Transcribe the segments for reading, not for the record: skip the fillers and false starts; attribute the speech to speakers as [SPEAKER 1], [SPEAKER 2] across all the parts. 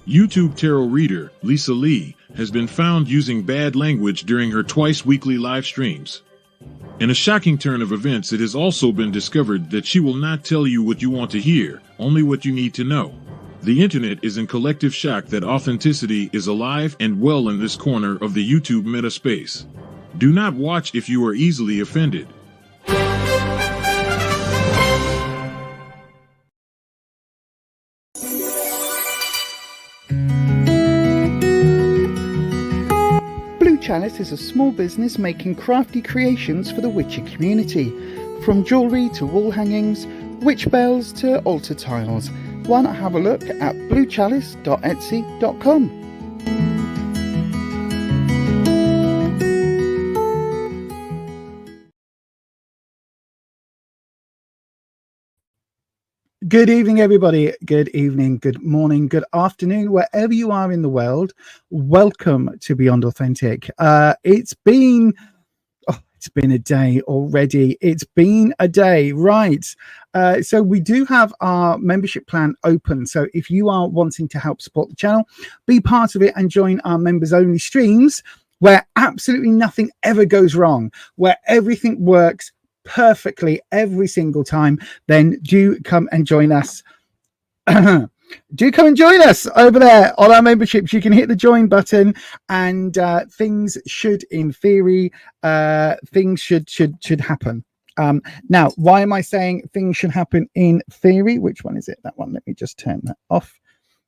[SPEAKER 1] YouTube tarot reader Lisa Lee has been found using bad language during her twice-weekly live streams. In a shocking turn of events, it has also been discovered that she will not tell you what you want to hear, only what you need to know. The internet is in collective shock that authenticity is alive and well in this corner of the YouTube meta space. Do not watch if you are easily offended.
[SPEAKER 2] Chalice is a small business making crafty creations for the Witcher community, from jewellery to wall hangings, witch bells to altar tiles. Why not have a look at bluechalice.etsy.com. Good evening, everybody. Good evening, good morning, good afternoon, wherever you are in the world. Welcome to Beyond Authentic. It's been a day already. It's been a day, right? So we do have our membership plan open. So if you are wanting to help support the channel, be part of it and join our members only streams where absolutely nothing ever goes wrong, where everything works perfectly every single time, then do come and join us. Do come and join us over there on our memberships. You can hit the join button and things should, in theory, things should happen. Now, why am I saying things should happen in theory? Which one is it? That one. Let me just turn that off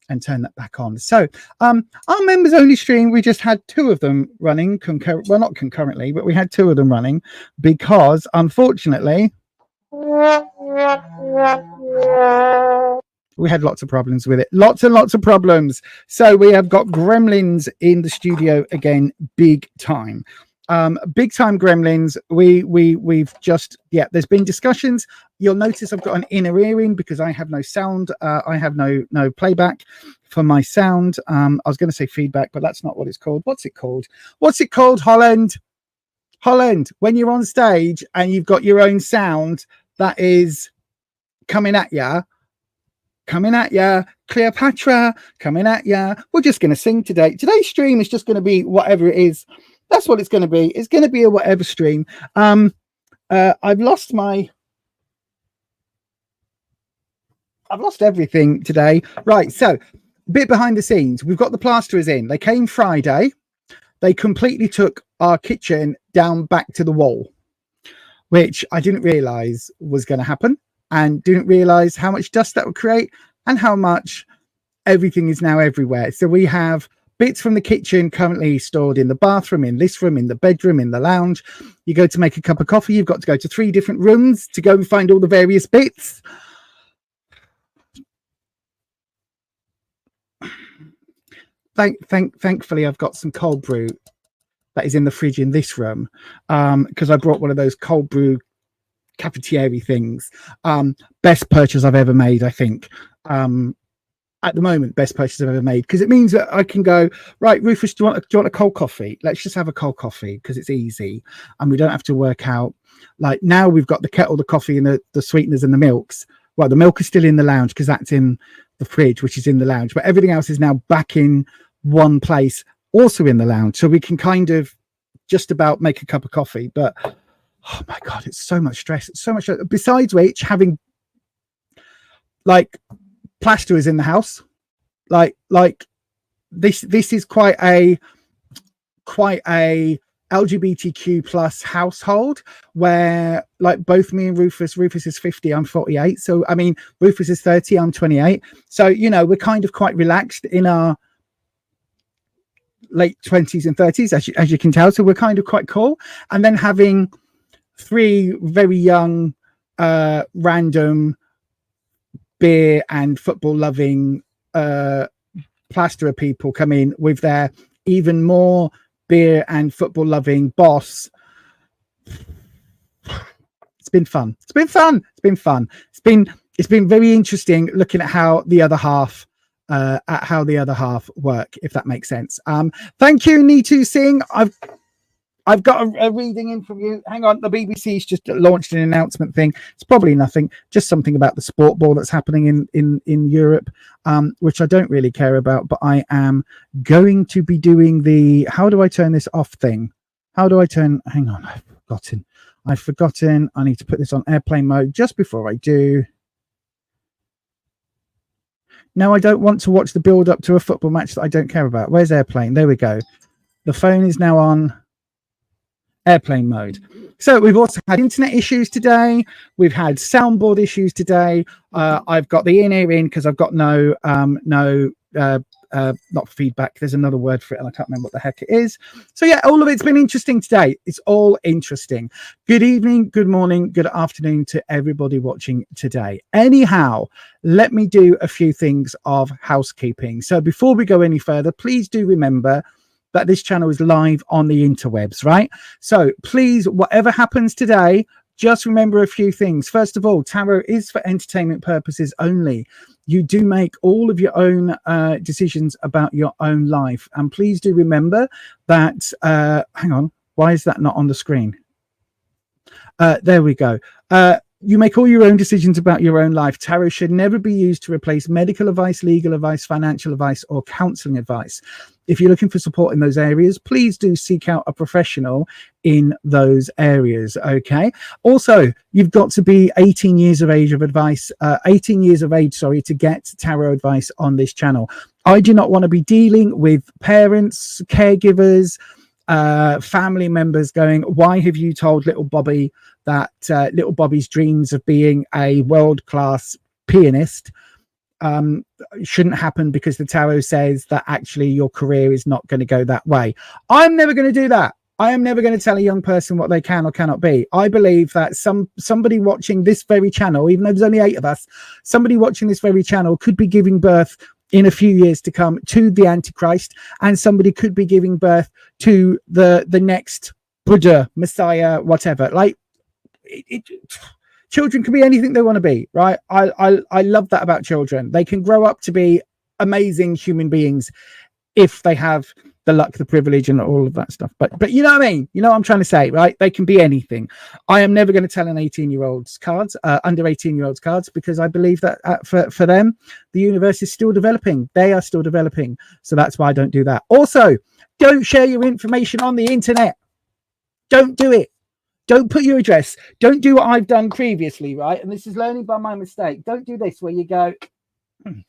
[SPEAKER 2] and turn that back on. So our members only stream, we just had two of them running well, not concurrently, but we had two of them running because unfortunately we had lots of problems with it. Lots and lots of problems. So we have got gremlins in the studio again, big time. Big time gremlins. We've just, there's been discussions. You'll notice I've got an inner ear in because I have no sound. I have no playback for my sound. I was going to say feedback, but that's not what it's called. What's it called? Holland, when you're on stage and you've got your own sound that is coming at you, Cleopatra, coming at you. We're just going to sing today. Today's stream is just going to be whatever it is. That's what it's going to be. It's going to be a whatever stream. I've lost everything today. Right. So bit behind the scenes. We've got the plasterers in. They came Friday. They completely took our kitchen down back to the wall, which I didn't realize was going to happen and didn't realize how much dust that would create and how much everything is now everywhere. So we have bits from the kitchen currently stored in the bathroom, in this room, in the bedroom, in the lounge. You go to make a cup of coffee, you've got to go to 3 different rooms to go and find all the various bits. Thankfully, I've got some cold brew that is in the fridge in this room because I brought one of those cold brew cafetiere things. Best purchase I've ever made, I think. At the moment, best purchase I've ever made because it means that I can go, right, Rufus, do you want a cold coffee? Let's just have a cold coffee because it's easy and we don't have to work out. Like now we've got the kettle, the coffee and the sweeteners and the milks. Well, the milk is still in the lounge because that's in the fridge, which is in the lounge, but everything else is now back in one place, also in the lounge. So we can kind of just about make a cup of coffee. But oh my God, it's so much stress. It's so much stress. Besides which, having like plasterers in the house, like this is quite a LGBTQ plus household where like both me and Rufus is 50, I'm 48. So I mean, Rufus is 30, I'm 28. So, you know, we're kind of quite relaxed in our late 20s and 30s, as you can tell. So we're kind of quite cool. And then having 3 very young, random beer and football loving plasterer people come in with their even more beer and football loving boss. It's been fun. It's been very interesting looking at how the other half work, if that makes sense. Thank you, Neetu Singh. I've got a reading in from you. Hang on, the BBC's just launched an announcement thing. It's probably nothing, just something about the sport ball that's happening in Europe, which I don't really care about, but I am going to be doing the, how do I turn this off thing? How do I turn, hang on, I've forgotten. I need to put this on airplane mode just before I do. No, I don't want to watch the build up to a football match that I don't care about. Where's airplane? There we go. The phone is now on airplane mode. So we've also had internet issues today. We've had soundboard issues today. I've got the in-ear in because I've got not feedback. There's another word for it and I can't remember what the heck it is. So yeah, all of it's been interesting today. It's all interesting. Good evening, good morning, good afternoon to everybody watching today. Anyhow, let me do a few things of housekeeping. So before we go any further, please do remember that this channel is live on the interwebs, right? So please, whatever happens today, just remember a few things. First of all, tarot is for entertainment purposes only. You do make all of your own decisions about your own life. And please do remember that, hang on, why is that not on the screen? There we go. You make all your own decisions about your own life. Tarot should never be used to replace medical advice, legal advice, financial advice, or counseling advice. If you're looking for support in those areas, please do seek out a professional in those areas. Okay. Also, you've got to be 18 years of age, to get tarot advice on this channel. I do not want to be dealing with parents, caregivers, family members going, why have you told little Bobby that little Bobby's dreams of being a world-class pianist shouldn't happen because the tarot says that actually your career is not going to go that way. I'm never going to do that. I am never going to tell a young person what they can or cannot be. I believe that somebody watching this very channel, even though there's only 8 of us, somebody watching this very channel could be giving birth in a few years to come to the Antichrist, and somebody could be giving birth to the next Buddha, Messiah, whatever. Like, children can be anything they want to be, right? I love that about children. They can grow up to be amazing human beings if they have the luck, the privilege, and all of that stuff. But you know what I mean? You know what I'm trying to say, right? They can be anything. I am never going to tell an 18-year-old's cards, under 18-year-olds cards, because I believe that for them, the universe is still developing. They are still developing. So that's why I don't do that. Also, don't share your information on the internet. Don't do it. Don't put your address. Don't do what I've done previously, right? And this is learning by my mistake. Don't do this where you go, hang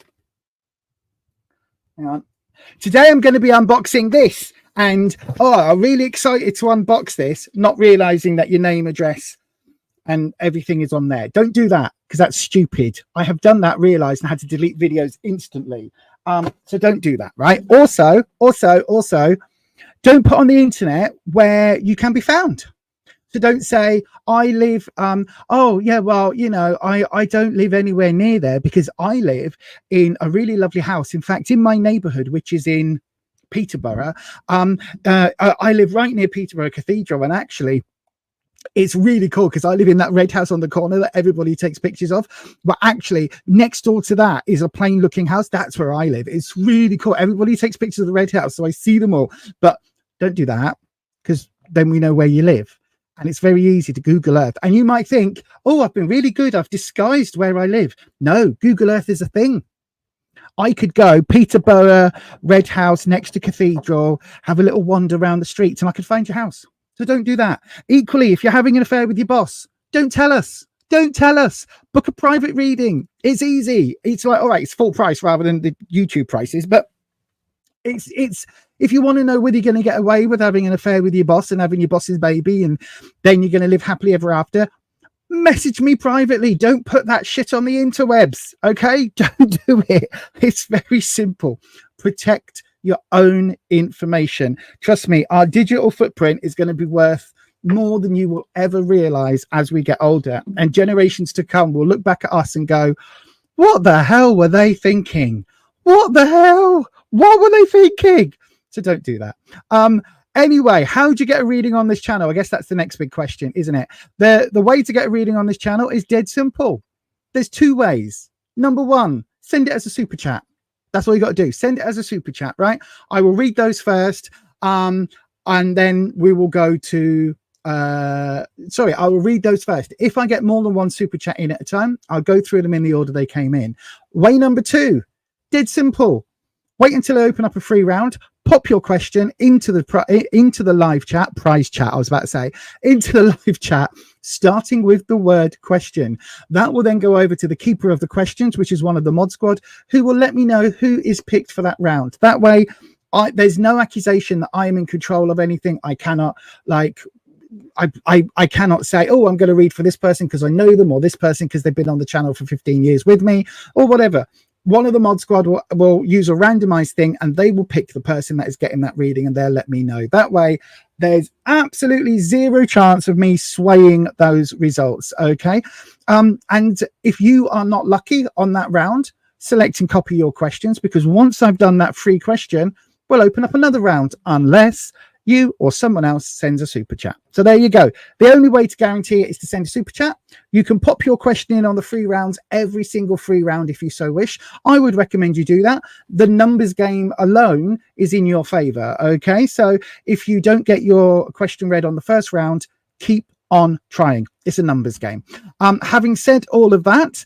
[SPEAKER 2] on. Today I'm going to be unboxing this. And, I'm really excited to unbox this, not realizing that your name, address, and everything is on there. Don't do that because that's stupid. I have done that, realized, and had to delete videos instantly. So don't do that, right? Also, don't put on the internet where you can be found. So don't say, I live, I don't live anywhere near there, because I live in a really lovely house. In fact, in my neighborhood, which is in Peterborough, I live right near Peterborough Cathedral. And actually, it's really cool because I live in that red house on the corner that everybody takes pictures of. But actually, next door to that is a plain looking house. That's where I live. It's really cool. Everybody takes pictures of the red house, so I see them all. But don't do that, because then we know where you live. And it's very easy to Google Earth. And you might think, oh, I've been really good. I've disguised where I live. No, Google Earth is a thing. I could go Peterborough, red house next to Cathedral, have a little wander around the streets, and I could find your house. So don't do that. Equally, if you're having an affair with your boss, don't tell us. Don't tell us. Book a private reading. It's easy. It's like, all right, it's full price rather than the YouTube prices, but it's if you want to know whether you're going to get away with having an affair with your boss and having your boss's baby and then you're going to live happily ever after, message me privately. Don't put that shit on the interwebs, okay? Don't do it. It's very simple. Protect your own information. Trust me, our digital footprint is going to be worth more than you will ever realize as we get older, and generations to come will look back at us and go, what the hell were they thinking? What the hell? What were they thinking? So don't do that. Anyway, how do you get a reading on this channel? I guess that's the next big question, isn't it? The way to get a reading on this channel is dead simple. There's 2 ways. Number 1, send it as a super chat. That's all you got to do. Send it as a super chat, right? I will read those first. and then we will go to sorry, I will read those first. If I get more than one super chat in at a time, I'll go through them in the order they came in. Way number 2, dead simple. Wait until I open up a free round. Pop your question into the live chat, prize chat, I was about to say, into the live chat, starting with the word question. That will then go over to the keeper of the questions, which is one of the mod squad, who will let me know who is picked for that round. That way, there's no accusation that I am in control of anything. I cannot, like, I cannot say, oh, I'm going to read for this person because I know them, or this person because they've been on the channel for 15 years with me, or whatever. One of the mod squad will use a randomized thing, and they will pick the person that is getting that reading, and they'll let me know. That way, there's absolutely zero chance of me swaying those results. Okay. And if you are not lucky on that round, select and copy your questions, because once I've done that free question, we'll open up another round, unless you or someone else sends a super chat. So there you go. The only way to guarantee it is to send a super chat. You can pop your question in on the free rounds, every single free round, if you so wish. I would recommend you do that. The numbers game alone is in your favor. Okay. So if you don't get your question read on the first round, keep on trying. It's a numbers game. Having said all of that,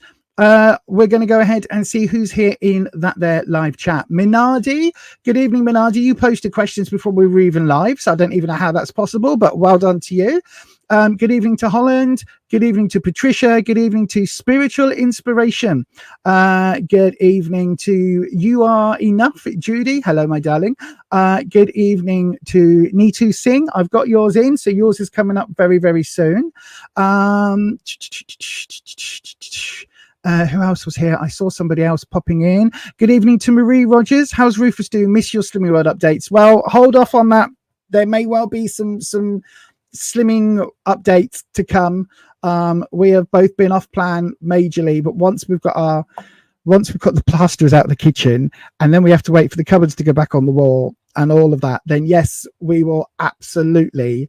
[SPEAKER 2] we're going to go ahead and see who's here in that live chat. Minardi, good evening, Minardi. You posted questions before we were even live, so I don't even know how that's possible, but well done to you. Good evening to Holland. Good evening to Patricia. Good evening to Spiritual Inspiration. Good evening to You Are Enough, Judy. Hello, my darling. Good evening to Neetu Singh. I've got yours in, so yours is coming up very, very soon. Who else was here? I saw somebody else popping in. Good evening to Marie Rogers. How's Rufus doing? Miss your Slimming World updates. Well, hold off on that. There may well be some slimming updates to come. We have both been off plan majorly, but once we've got the plasterers out of the kitchen, and then we have to wait for the cupboards to go back on the wall and all of that, then yes, we will absolutely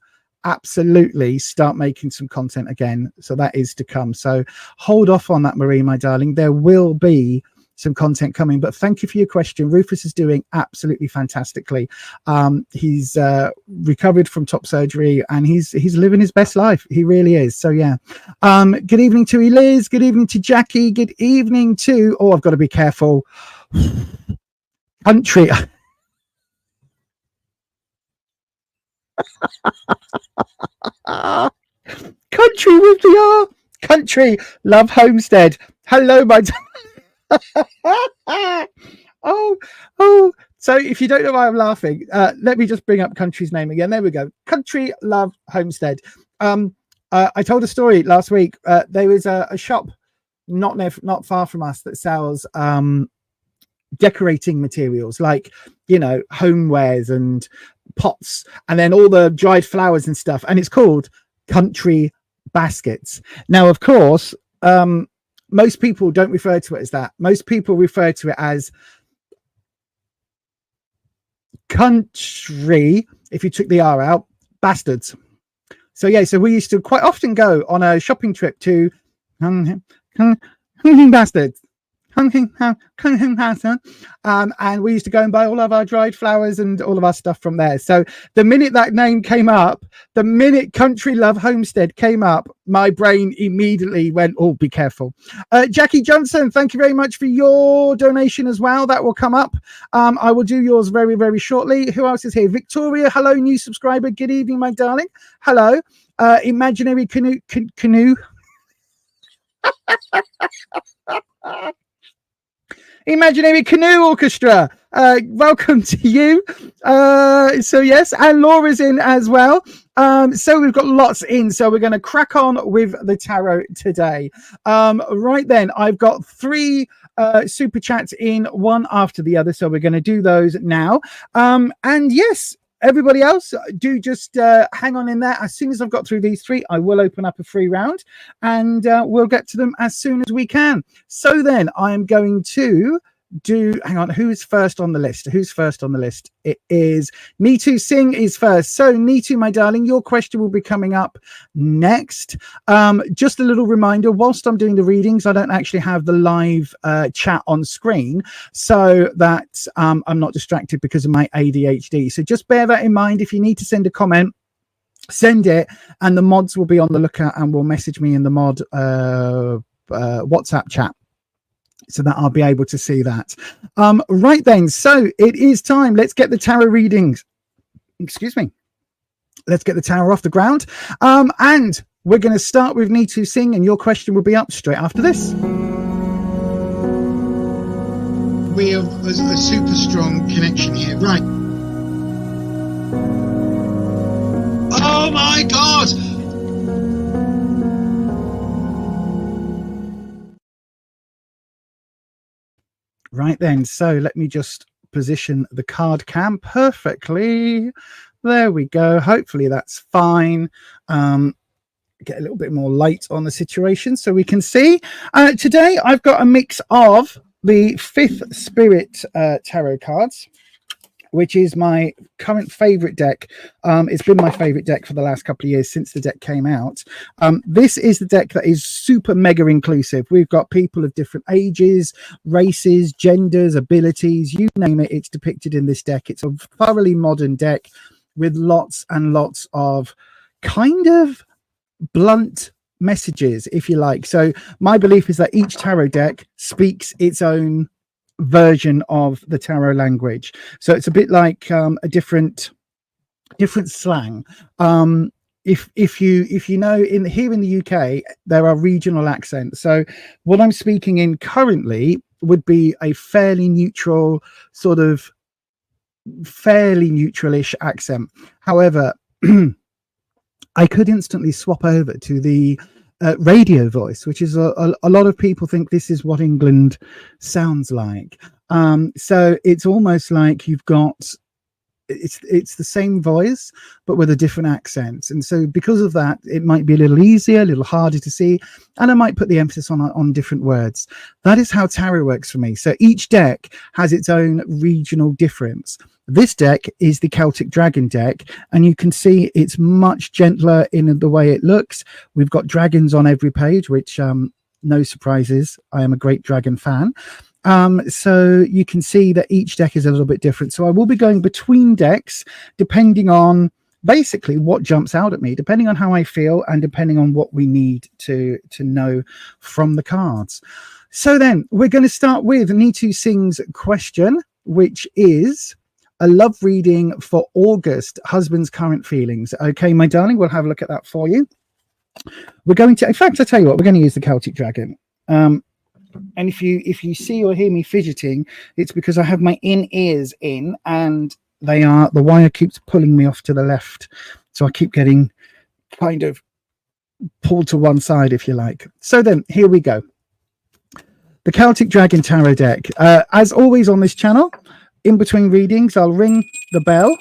[SPEAKER 2] start making some content again. So that is to come. So hold off on that, Marie, my darling. There will be some content coming, but thank you for your question. Rufus is doing absolutely fantastically. He's recovered from top surgery, and he's living his best life. He really is. So yeah. Good evening to Eliz. Good evening to Jackie. Good evening to, oh, I've got to be careful. Country. Country with the R. Country Love Homestead. Hello, my oh. So if you don't know why I'm laughing, let me just bring up Country's name again. There we go. Country Love Homestead. I told a story last week. There is a shop not far from us that sells decorating materials, like, you know, homewares and pots, and then all the dried flowers and stuff, and it's called Country Baskets. Now, of course, most people don't refer to it as that. Most people refer to it as country, if you took the R out, bastards. So yeah, so we used to quite often go on a shopping trip to bastards. And we used to go and buy all of our dried flowers and all of our stuff from there. So the minute that name came up, the minute Country Love Homestead came up, my brain immediately went, oh, be careful. Jackie Johnson, thank you very much for your donation as well. That will come up. I will do yours very, very shortly. Who else is here? Victoria, hello, new subscriber. Good evening, my darling. Hello. Imaginary Canoe. Imaginary Canoe Orchestra, welcome to you. So yes, and Laura's in as well. So we've got lots in, so we're going to crack on with the tarot today. Right then, I've got 3 super chats in, one after the other, so we're going to do those now. And yes, everybody else, do just hang on in there. As soon as I've got through these 3, I will open up a free round, and we'll get to them as soon as we can. So then I'm going to hang on, who's first on the list? It is Neetu Singh is first. So Neetu, my darling, your question will be coming up next. Just a little reminder, whilst I'm doing the readings, I don't actually have the live chat on screen, so that I'm not distracted because of my ADHD. So just bear that in mind. If you need to send a comment, send it, and the mods will be on the lookout and will message me in the mod WhatsApp chat, so that I'll be able to see that. Right then, so it is time. Let's get the tarot readings. Excuse me. Let's get the tarot off the ground. And we're going to start with Neetu Singh, and your question will be up straight after this.
[SPEAKER 3] We have a super strong connection here. Right. Oh my God!
[SPEAKER 2] Right then, so let me just position the card cam perfectly. There we go. Hopefully that's fine. Get a little bit more light on the situation so we can see. Today I've got a mix of the Fifth Spirit tarot cards, which is my current favorite deck. It's been my favorite deck for the last couple of years since the deck came out. This is the deck that is super mega inclusive. We've got people of different ages, races, genders, abilities, you name it, it's depicted in this deck. It's a thoroughly modern deck with lots and lots of kind of blunt messages, if you like. So my belief is that each tarot deck speaks its own version of the tarot language, so it's a bit like a different slang. If you know, here in the UK there are regional accents, so what I'm speaking in currently would be a fairly neutral, sort of fairly neutral-ish accent. However, I could instantly swap over to the radio voice, which is a lot of people think this is what England sounds like. So it's almost like you've got it's the same voice but with a different accent, and so because of that it might be a little easier, a little harder to see, and I might put the emphasis on different words. That is how tarot works for me. So each deck has its own regional difference. This deck is the Celtic Dragon deck, and you can see it's much gentler in the way it looks. We've got dragons on every page, which no surprises, I am a great dragon fan. So you can see that each deck is a little bit different. So I will be going between decks depending on basically what jumps out at me, depending on how I feel and depending on what we need to know from the cards. So then we're going to start with Neetu Singh's question, which is a love reading for August, husband's current feelings. Okay, my darling, we'll have a look at that for you. We're going to, in fact, I tell you what, we're going to use the Celtic Dragon. And if you see or hear me fidgeting, it's because I have my in-ears in, and the wire keeps pulling me off to the left. So I keep getting kind of pulled to one side, if you like. So then, here we go. The Celtic Dragon Tarot deck. As always on this channel, in between readings, I'll ring the bell.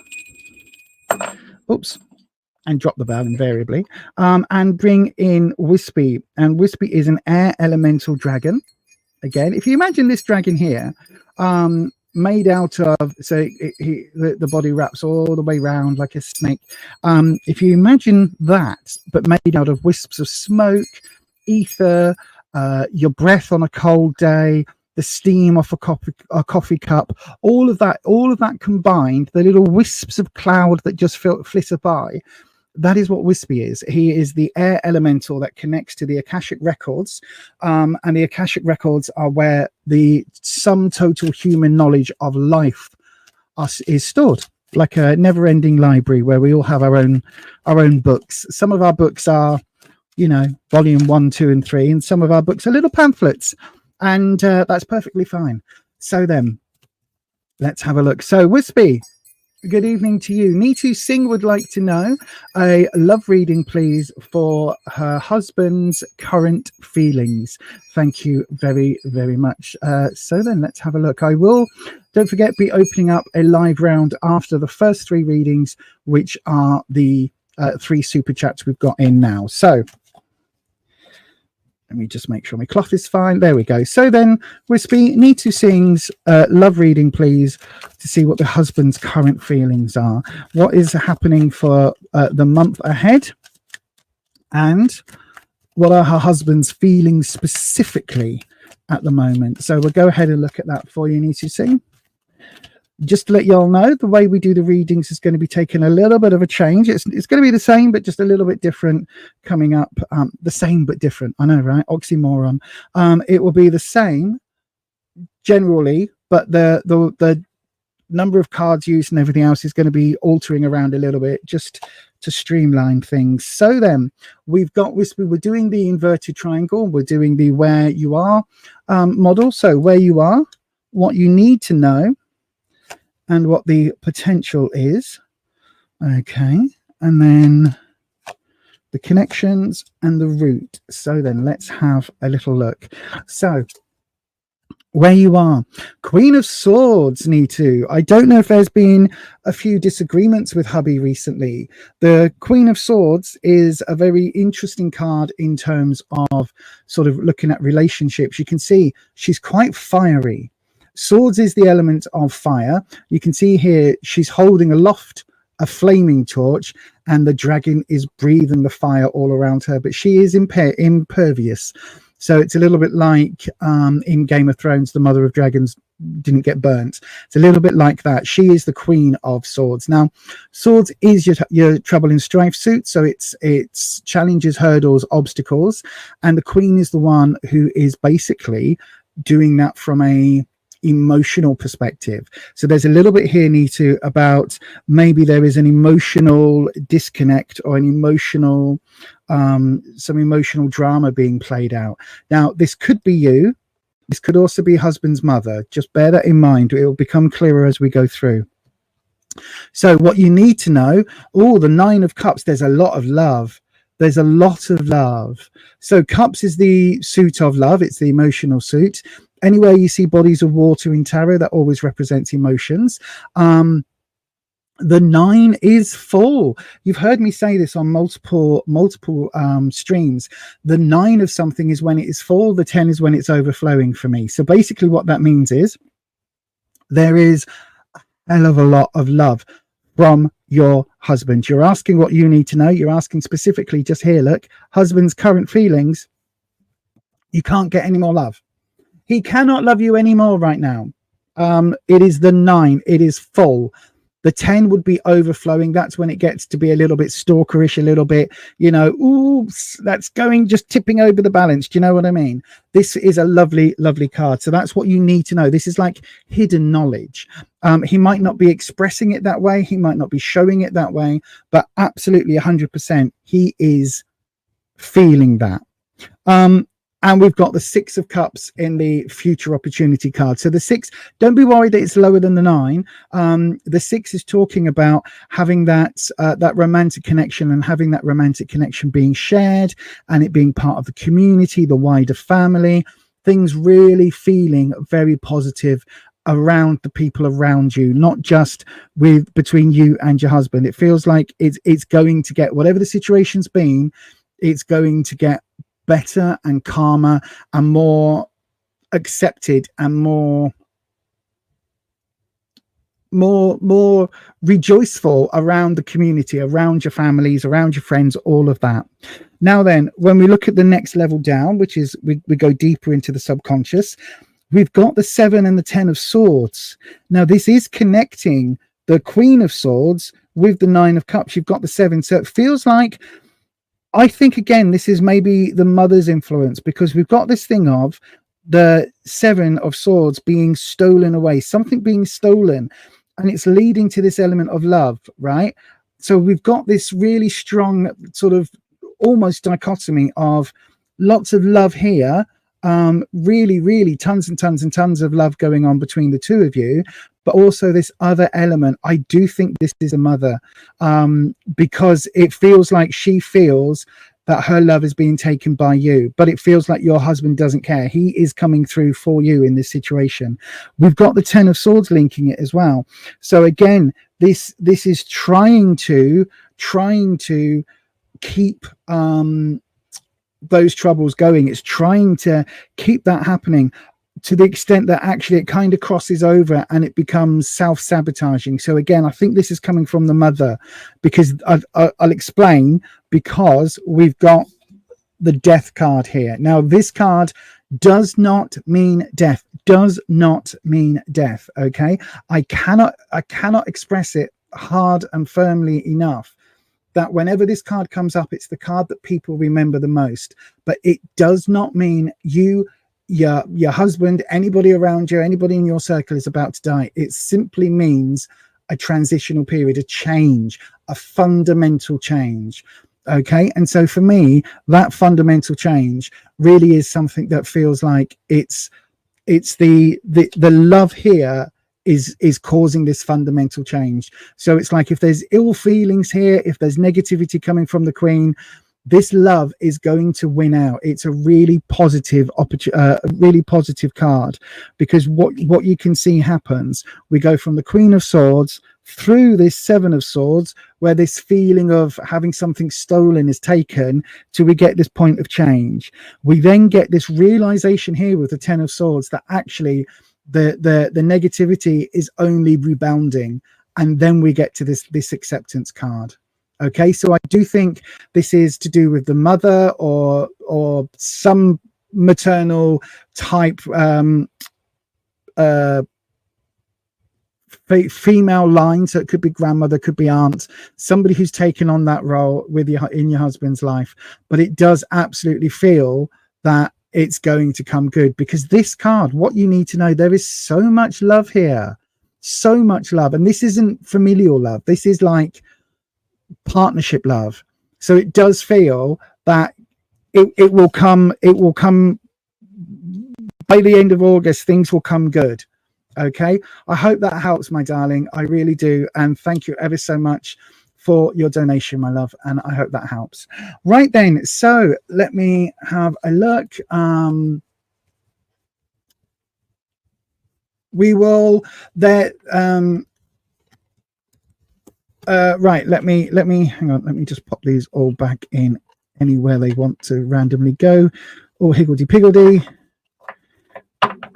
[SPEAKER 2] Oops. And drop the bell invariably. And bring in Wispy. And Wispy is an air elemental dragon. Again, if you imagine this dragon here, made out of, so the body wraps all the way around like a snake. If you imagine that, but made out of wisps of smoke, ether, your breath on a cold day, the steam off a coffee cup, all of that combined, the little wisps of cloud that just flitter by, that is what Wispy is. He is the air elemental that connects to the Akashic records, and the Akashic records are where the sum total human knowledge of life is stored, like a never-ending library where we all have our own books. Some of our books are, volume 1, 2, and 3, and some of our books are little pamphlets, and that's perfectly fine. So then, let's have a look. So Wispy, good evening to you. Neetu Singh would like to know a love reading, please, for her husband's current feelings. Thank you very, very much. So then let's have a look. I will, don't forget, be opening up a live round after the first 3 readings, which are the 3 super chats we've got in now. So, Let me just make sure my cloth is fine. There we go. So then Nitu sings love reading, please, to see what the husband's current feelings are. What is happening for the month ahead? And what are her husband's feelings specifically at the moment? So we'll go ahead and look at that for you, Nitu sing. Just to let you all know, the way we do the readings is going to be taking a little bit of a change. It's going to be the same, but just a little bit different coming up. The same, but different. I know, right? Oxymoron. It will be the same generally, but the number of cards used and everything else is going to be altering around a little bit just to streamline things. So then we're doing the inverted triangle. We're doing the where you are model. So where you are, what you need to know, and what the potential is. Okay, and then the connections and the root. So then let's have a little look. So where you are, Queen of Swords, Nitu. I don't know if there's been a few disagreements with hubby recently. The Queen of Swords is a very interesting card in terms of sort of looking at relationships. You can see she's quite fiery. Swords is the element of fire. You can see here she's holding aloft a flaming torch, and the dragon is breathing the fire all around her, but she is impervious. So it's a little bit like in Game of Thrones, the Mother of Dragons didn't get burnt. It's a little bit like that. She is the Queen of Swords. Now, Swords is your trouble in strife suit, so it's challenges, hurdles, obstacles, and the Queen is the one who is basically doing that from a emotional perspective. So there's a little bit here, Nitu, about maybe there is an emotional disconnect or an emotional some emotional drama being played out. Now, this could be you. This could also be husband's mother. Just bear that in mind. It will become clearer as we go through. So what you need to know, the Nine of Cups, there's a lot of love. There's a lot of love. So Cups is the suit of love. It's the emotional suit. Anywhere you see bodies of water in tarot, that always represents emotions. The 9 is full. You've heard me say this on multiple streams. The 9 of something is when it is full. The 10 is when it's overflowing for me. So basically what that means is there is a hell of a lot of love from your husband. You're asking what you need to know. You're asking specifically, just here, look, husband's current feelings. You can't get any more love. He cannot love you anymore right now. It is the 9. It is full. The 10 would be overflowing. That's when it gets to be a little bit stalkerish, a little bit, ooh, that's going, just tipping over the balance. Do you know what I mean? This is a lovely, lovely card. So that's what you need to know. This is like hidden knowledge. He might not be expressing it that way. He might not be showing it that way, but absolutely 100%, he is feeling that. And we've got the 6 of Cups in the future opportunity card. So the 6, don't be worried that it's lower than the 9. The 6 is talking about having that romantic connection, and having that romantic connection being shared, and it being part of the community, the wider family. Things really feeling very positive around the people around you, not just between you and your husband. It feels like it's going to get, whatever the situation's been, it's going to get better and calmer and more accepted and more rejoiceful around the community, around your families, around your friends, all of that. Now then, when we look at the next level down, which is we go deeper into the subconscious, we've got the 7 and the 10 of Swords. Now this is connecting the Queen of Swords with the 9 of Cups. You've got the 7, so it feels like, I think, again, this is maybe the mother's influence, because we've got this thing of the 7 of Swords being stolen away, something being stolen, and it's leading to this element of love, right? So we've got this really strong sort of almost dichotomy of lots of love here, really, really tons and tons and tons of love going on between the two of you, but also this other element. I do think this is a mother, because it feels like she feels that her love is being taken by you, but it feels like your husband doesn't care. He is coming through for you in this situation. We've got the 10 of Swords linking it as well. So again, this is trying to keep those troubles going. It's trying to keep that happening to the extent that actually it kind of crosses over and it becomes self-sabotaging. So again, I think this is coming from the mother, because I'll explain, because we've got the death card here. Now, this card does not mean death, okay? I cannot express it hard and firmly enough that whenever this card comes up, it's the card that people remember the most. But it does not mean you, your husband, anybody around you, anybody in your circle is about to die. It simply means a transitional period, a change, a fundamental change. Okay, and so for me, that fundamental change really is something that feels like it's the love here is causing this fundamental change. So it's like if there's ill feelings here, if there's negativity coming from the Queen, this love is going to win out. It's a really positive card, because what you can see happens, we go from the Queen of Swords through this Seven of Swords, where this feeling of having something stolen is taken, till we get this point of change. We then get this realization here with the Ten of Swords that actually the negativity is only rebounding, and then we get to this acceptance card. Okay, so I do think this is to do with the mother or some maternal type female line. So it could be grandmother, could be aunt, somebody who's taken on that role with you in your husband's life. But it does absolutely feel that it's going to come good, because this card, what you need to know, there is so much love here, so much love. And this isn't familial love, this is like partnership love. So it does feel that it will come by the end of August. Things will come good. Okay, I hope that helps, my darling. I really do. And thank you ever so much for your donation, my love, and I hope that helps. Right then, so let me have a look. We will there right, let me hang on, let me just pop these all back in anywhere they want to randomly go. Oh, higgledy piggledy,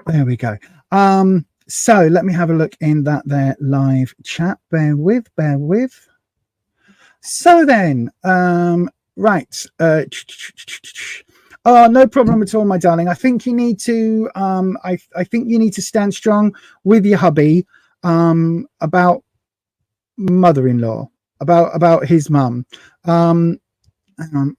[SPEAKER 2] there we go. So let me have a look in that there live chat. Bear with. So then right, oh, no problem at all, my darling. I think you need to I think you need to stand strong with your hubby about mother-in-law, about his mum. Hang on.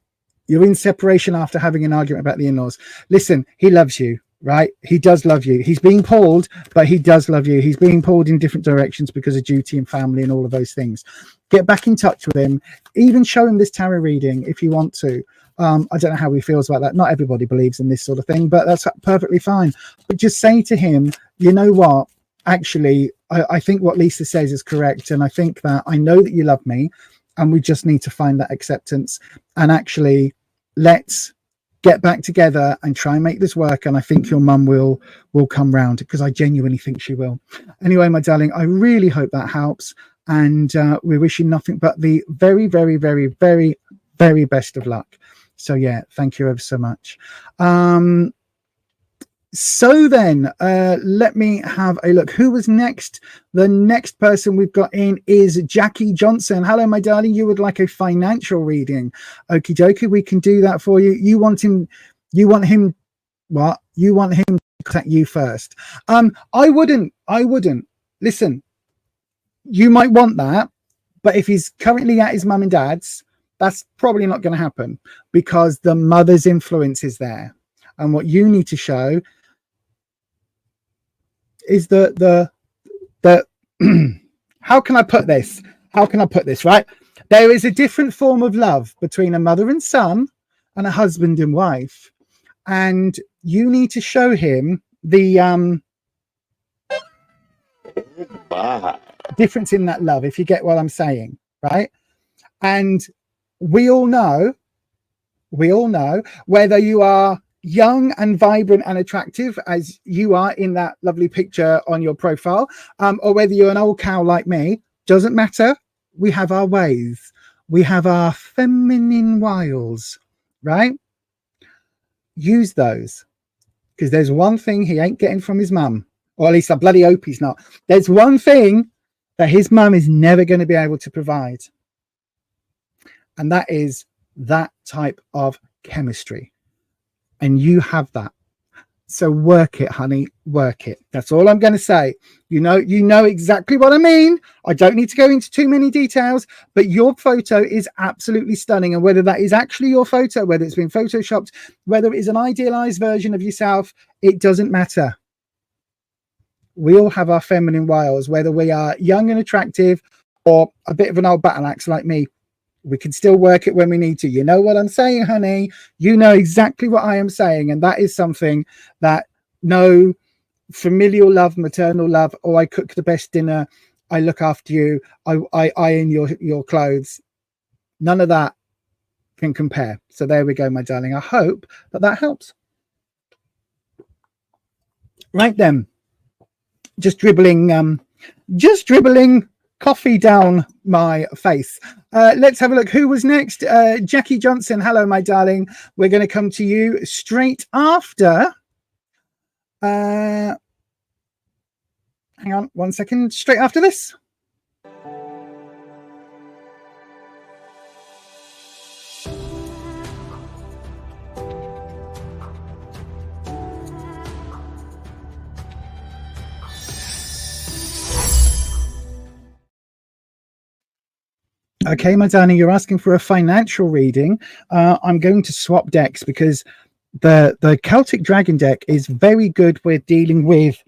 [SPEAKER 2] You're in separation after having an argument about the in-laws. Listen, he loves you, right? He does love you. He's being pulled, but he does love you. He's being pulled in different directions because of duty and family and all of those things. Get back in touch with him. Even show him this tarot reading if you want to. I don't know how he feels about that. Not everybody believes in this sort of thing, but that's perfectly fine. But just say to him, you know what? Actually, I think what Lisa says is correct. And I think that I know that you love me, and we just need to find that acceptance. And actually, let's get back together and try and make this work. And I think your mum will come round, because I genuinely think she will. Anyway, my darling, I really hope that helps. And we wish you nothing but the very, very, very, very, very best of luck. So yeah, thank you ever so much. So then let me have a look. Who was next? The next person we've got in is Jackie Johnson. Hello, my darling. You would like a financial reading? Okie dokie, we can do that for you. You want him what? You want him to contact you first? I wouldn't. Listen, you might want that, but if he's currently at his mum and dad's, that's probably not going to happen, because the mother's influence is there. And what you need to show is the how can I put this? Right? There is a different form of love between a mother and son and a husband and wife. And you need to show him the difference in that love, if you get what I'm saying, right? And we all know whether you are young and vibrant and attractive, as you are in that lovely picture on your profile, or whether you're an old cow like me, doesn't matter. We have our ways. We have our feminine wiles, right? use those, because there's one thing he ain't getting from his mum, or at least I bloody hope he's not. There's one thing that his mum is never going to be able to provide, and that is that type of chemistry. And you have that. So work it, honey, work it. That's all I'm going to say. You know exactly what I mean. I don't need to go into too many details, but your photo is absolutely stunning. And whether that is actually your photo, whether it's been photoshopped, whether it is an idealized version of yourself, it doesn't matter. We all have our feminine wiles, whether we are young and attractive or a bit of an old battle axe like me. We can still work it when we need to. You know what I'm saying, honey? You know exactly what I am saying. And that is something that no familial love, maternal love, oh, I cook the best dinner, I look after you, I iron your clothes. None of that can compare. So there we go, my darling. I hope that helps. Right then. Just dribbling coffee down my face. Let's have a look. Who was next? Jackie Johnson. Hello, my darling. We're going to come to you straight after. Hang on 1 second. Straight after this. Okay, my darling, you're asking for a financial reading. I'm going to swap decks because the Celtic Dragon deck is very good with dealing with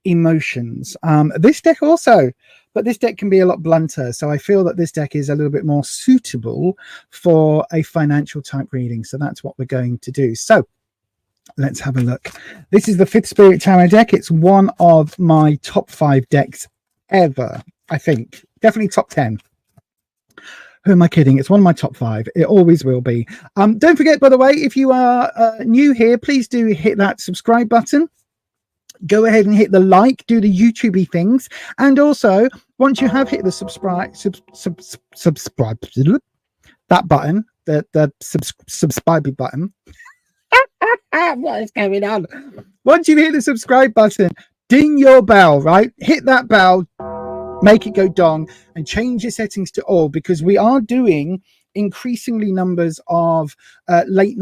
[SPEAKER 2] emotions. This deck also, but this deck can be a lot blunter. So I feel that this deck is a little bit more suitable for a financial type reading. So that's what we're going to do. So let's have a look. This is the 5th Spirit Tarot deck. It's one of my top 5 decks ever, I think. Definitely top 10. Who am I kidding? It's one of my top 5. It always will be. Don't forget, by the way, if you are new here, please do hit that subscribe button. Go ahead and hit the like, do the YouTubey things. And also, once you have hit the subscribe, that button, the subscribe button. What is going on? Once you hit the subscribe button, ding your bell, right? Hit that bell. Make it go dong and change your settings to all, because we are doing increasingly numbers of late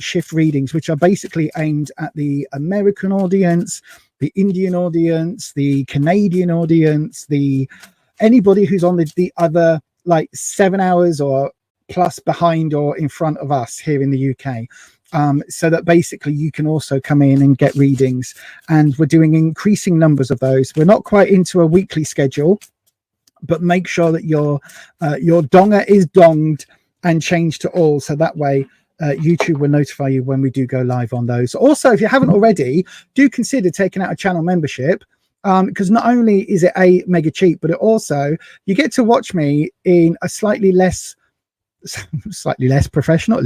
[SPEAKER 2] shift readings, which are basically aimed at the American audience, the Indian audience, the Canadian audience, anybody who's on the other like 7 hours or plus behind or in front of us here in the UK. So that basically you can also come in and get readings, and we're doing increasing numbers of those. We're not quite into a weekly schedule, but make sure that your donger is donged and changed to all, so that way YouTube will notify you when we do go live on those. Also, if you haven't already, do consider taking out a channel membership, because not only is it mega cheap, but it also, you get to watch me in a slightly less professional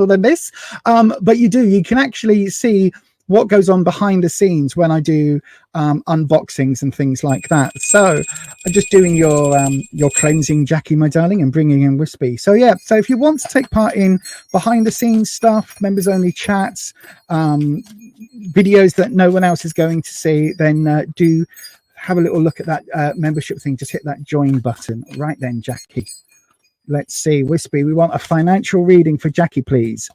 [SPEAKER 2] than this, but you can actually see what goes on behind the scenes when I do unboxings and things like that. So I'm just doing your cleansing, Jackie, my darling, and bringing in Wispy. So yeah, so if you want to take part in behind the scenes stuff, members only chats, videos that no one else is going to see, then do have a little look at that membership thing. Just hit that join button right then, Jackie. Let's see, Wispy, we want a financial reading for Jackie, please.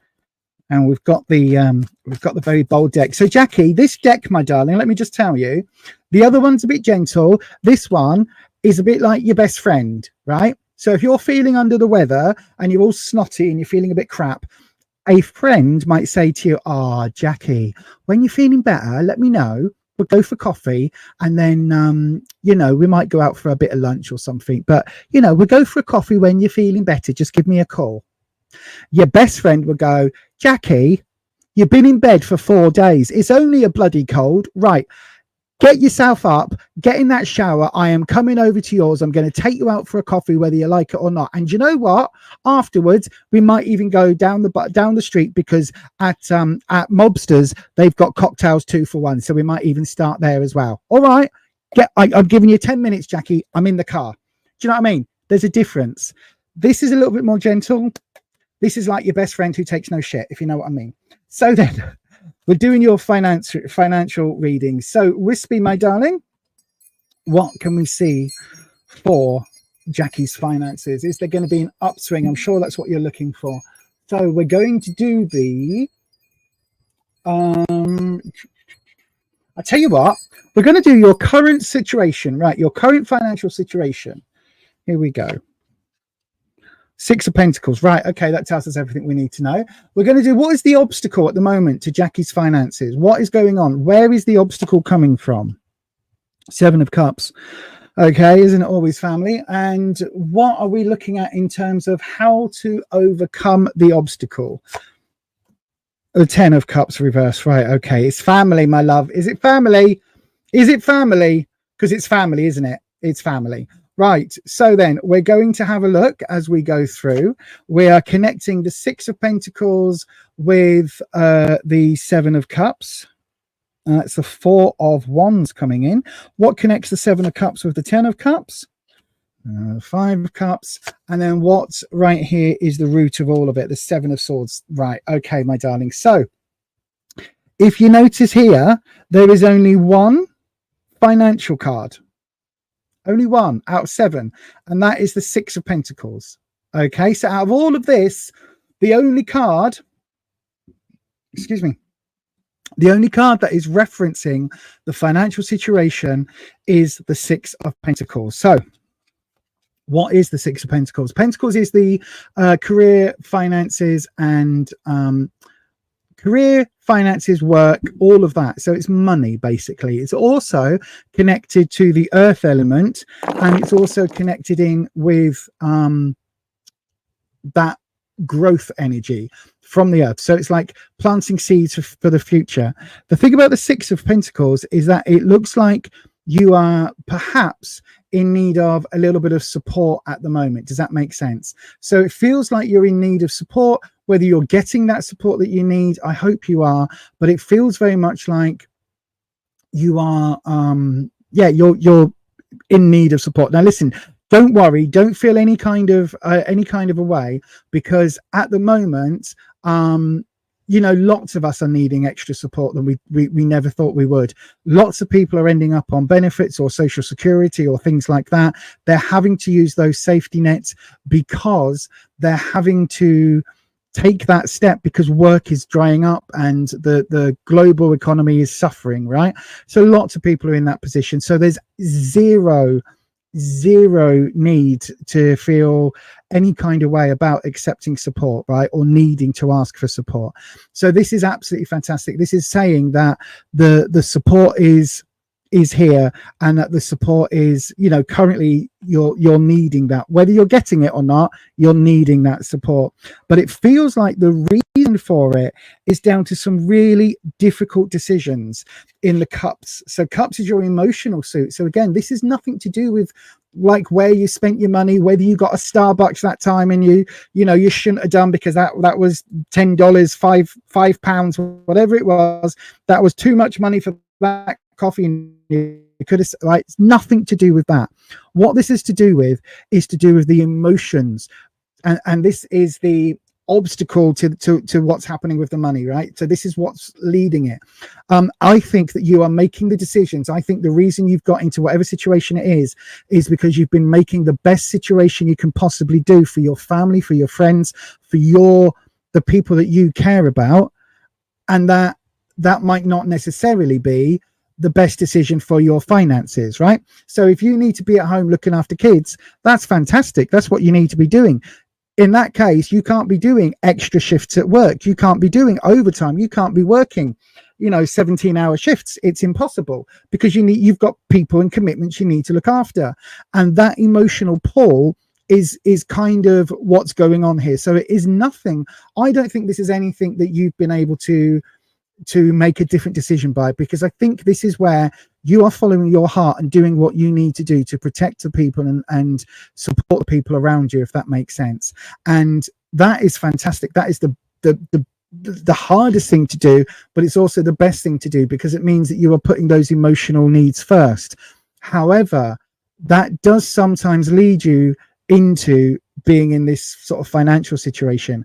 [SPEAKER 2] And we've got the very bold deck. So Jackie, this deck, my darling, let me just tell you, the other one's a bit gentle. This one is a bit like your best friend, right? So if you're feeling under the weather and you're all snotty and you're feeling a bit crap, a friend might say to you, Jackie, when you're feeling better, let me know. We'll go for coffee, and then, we might go out for a bit of lunch or something. But, we'll go for a coffee when you're feeling better. Just give me a call. Your best friend will go, Jackie, you've been in bed for 4 days. It's only a bloody cold. Right. Get yourself up, get in that shower. I am coming over to yours. I'm going to take you out for a coffee, whether you like it or not. And you know what? Afterwards, we might even go down the street, because at Mobsters, they've got cocktails 2 for 1. So we might even start there as well. All right. I'm giving you 10 minutes, Jackie. I'm in the car. Do you know what I mean? There's a difference. This is a little bit more gentle. This is like your best friend who takes no shit, if you know what I mean. So then, we're doing your financial readings. So, Wispy, my darling, what can we see for Jackie's finances? Is there going to be an upswing? I'm sure that's what you're looking for. So, we're going to do the... I tell you what, we're going to do your current situation, right? Your current financial situation. Here we go. Six of Pentacles. Right. Okay. That tells us everything we need to know. We're going to do, what is the obstacle at the moment to Jackie's finances? What is going on? Where is the obstacle coming from? Seven of Cups. Okay. Isn't it always family? And what are we looking at in terms of how to overcome the obstacle? The Ten of Cups reverse. Right. Okay. It's family, my love. Is it family? Is it family? Because it's family, isn't it? It's family. Right, so then we're going to have a look as we go through. We are connecting the Six of Pentacles with the Seven of Cups. It's the Four of Wands coming in. What connects the Seven of Cups with the Ten of Cups? Five of Cups. And then what's right here is the root of all of it, the Seven of Swords. Right, okay, my darling. So if you notice here, there is only one financial card. Only one out of seven, and that is the Six of Pentacles. Okay, so out of all of this, the only card, the only card that is referencing the financial situation is the Six of Pentacles. So what is the Six of Pentacles? Pentacles is the career, finances, and work, all of that. So it's money, basically. It's also connected to the earth element, and it's also connected in with that growth energy from the earth. So it's like planting seeds for the future. The thing about the Six of Pentacles is that it looks like you are perhaps in need of a little bit of support at the moment. Does that make sense? So it feels like you're in need of support. Whether you're getting that support that you need, I hope you are, but it feels very much like you are, you're in need of support. Now, listen, don't worry, don't feel any kind of a way, because at the moment, lots of us are needing extra support than we never thought we would. Lots of people are ending up on benefits or social security or things like that. They're having to use those safety nets because they're having to take that step because work is drying up and the global economy is suffering, right? So lots of people are in that position. So there's zero need to feel any kind of way about accepting support, right, or needing to ask for support. So this is absolutely fantastic. This is saying that the support is here, and that the support is, currently you're needing that. Whether you're getting it or not, you're needing that support. But it feels like the reason for it is down to some really difficult decisions in the Cups. So Cups is your emotional suit. So again, this is nothing to do with like where you spent your money, whether you got a Starbucks that time and you shouldn't have done because that was $10, £5, whatever it was. That was too much money for that coffee, and you could have, like, it's nothing to do with that. What this is to do with is to do with the emotions, and this is the obstacle to what's happening with the money, right? So this is what's leading it. I think that you are making the decisions. I think the reason you've got into whatever situation it is because you've been making the best situation you can possibly do for your family, for your friends, for the people that you care about, and that might not necessarily be the best decision for your finances, right? So if you need to be at home looking after kids, that's fantastic. That's what you need to be doing. In that case, you can't be doing extra shifts at work. You can't be doing overtime. You can't be working, 17-hour shifts. It's impossible, because you've got people and commitments you need to look after. And that emotional pull is kind of what's going on here. So it is nothing. I don't think this is anything that you've been able to make a different decision by, because I think this is where you are following your heart and doing what you need to do to protect the people and support the people around you, if that makes sense. And that is fantastic. That is the hardest thing to do, but it's also the best thing to do, because it means that you are putting those emotional needs first. However, that does sometimes lead you into being in this sort of financial situation.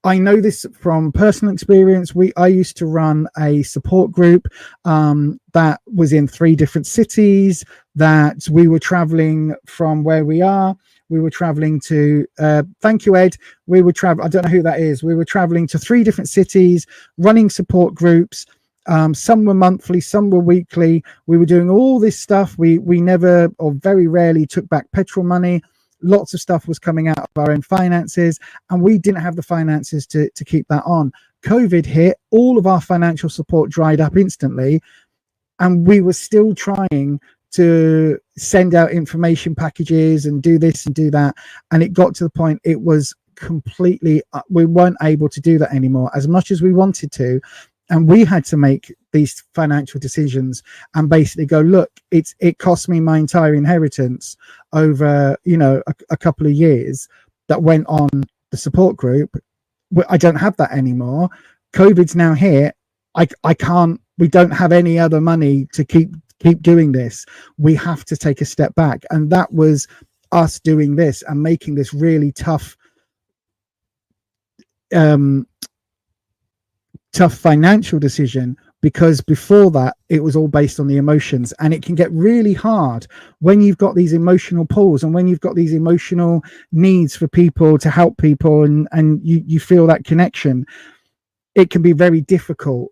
[SPEAKER 2] I know this from personal experience. I used to run a support group that was in 3 different cities, that we were traveling from where we are. We were traveling to, thank you, Ed. We were traveling, I don't know who that is. We were traveling to 3 different cities, running support groups. Some were monthly, some were weekly. We were doing all this stuff. We never, or very rarely, took back petrol money. Lots of stuff was coming out of our own finances, and we didn't have the finances to keep that on. COVID hit, all of our financial support dried up instantly, and we were still trying to send out information packages and do this and do that. And it got to the point it was completely, we weren't able to do that anymore as much as we wanted to. And we had to make these financial decisions and basically go, look, it cost me my entire inheritance over, a couple of years that went on the support group. I don't have that anymore. COVID's now here. I can't, we don't have any other money to keep doing this. We have to take a step back. And that was us doing this and making this really tough financial decision, because before that it was all based on the emotions, and it can get really hard when you've got these emotional pulls and when you've got these emotional needs for people to help people, and you feel that connection. It can be very difficult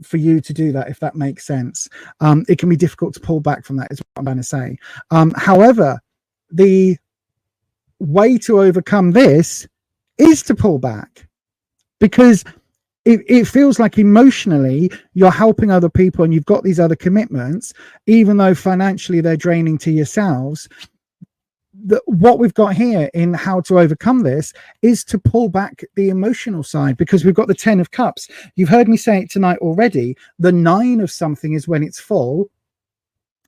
[SPEAKER 2] for you to do that, if that makes sense. It can be difficult to pull back from that, is what I'm trying to say. However, the way to overcome this is to pull back, because it feels like emotionally you're helping other people and you've got these other commitments, even though financially they're draining to yourselves. What we've got here in how to overcome this is to pull back the emotional side, because we've got the 10 of Cups. You've heard me say it tonight already. The 9 of something is when it's full.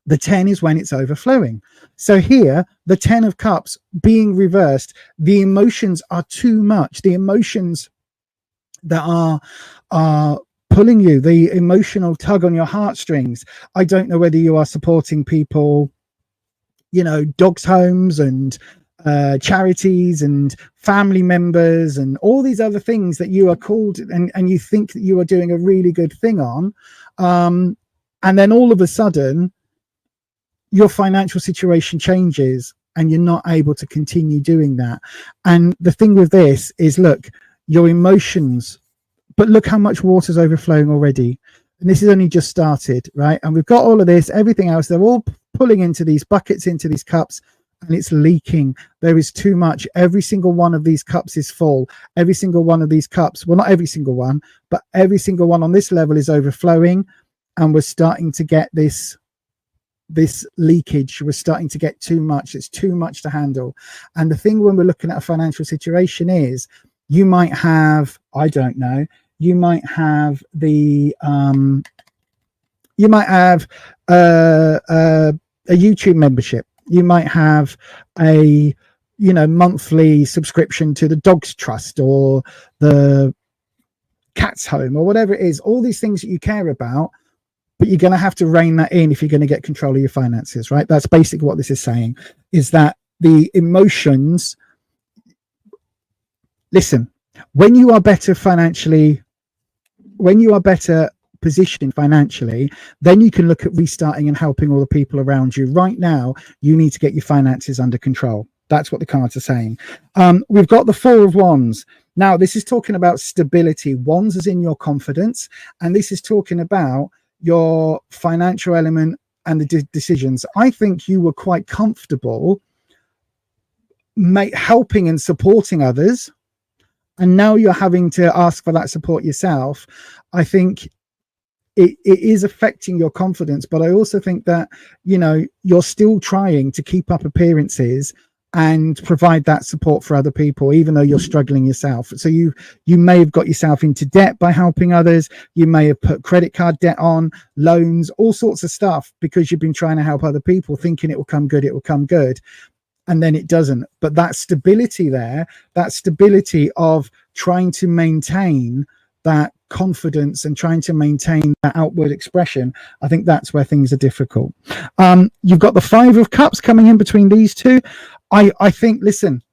[SPEAKER 2] The 10 is when it's overflowing. So here, the 10 of Cups being reversed, the emotions are too much. The emotions that are pulling you, the emotional tug on your heartstrings. I don't know whether you are supporting people, dogs' homes and charities and family members and all these other things that you are called, and you think that you are doing a really good thing on. And then all of a sudden, your financial situation changes and you're not able to continue doing that. And the thing with this is, look, your emotions, but look how much water's overflowing already. And this has only just started, right? And we've got all of this, everything else, they're all pulling into these buckets, into these cups, and it's leaking. There is too much. Every single one of these cups is full. Every single one of these cups, well, not every single one, but every single one on this level is overflowing. And we're starting to get this leakage. We're starting to get too much. It's too much to handle. And the thing when we're looking at a financial situation is, you might have, I don't know, you might have a YouTube membership. You might have a monthly subscription to the Dogs Trust or the Cats Home or whatever it is. All these things that you care about, but you're going to have to rein that in if you're going to get control of your finances, right? That's basically what this is saying, is that the emotions. Listen, when you are better financially, when you are better positioned financially, then you can look at restarting and helping all the people around you. Right now, you need to get your finances under control. That's what the cards are saying. We've got the 4 of Wands. Now, this is talking about stability. Wands is in your confidence, and this is talking about your financial element and the decisions. I think you were quite comfortable helping and supporting others, and now you're having to ask for that support yourself. I think it is affecting your confidence, but I also think that, you're still trying to keep up appearances and provide that support for other people, even though you're struggling yourself. So you may have got yourself into debt by helping others. You may have put credit card debt on, loans, all sorts of stuff, because you've been trying to help other people, thinking it will come good. And then it doesn't. But that stability there, that stability of trying to maintain that confidence and trying to maintain that outward expression, I think that's where things are difficult. You've got the 5 of Cups coming in between these two. I think, listen,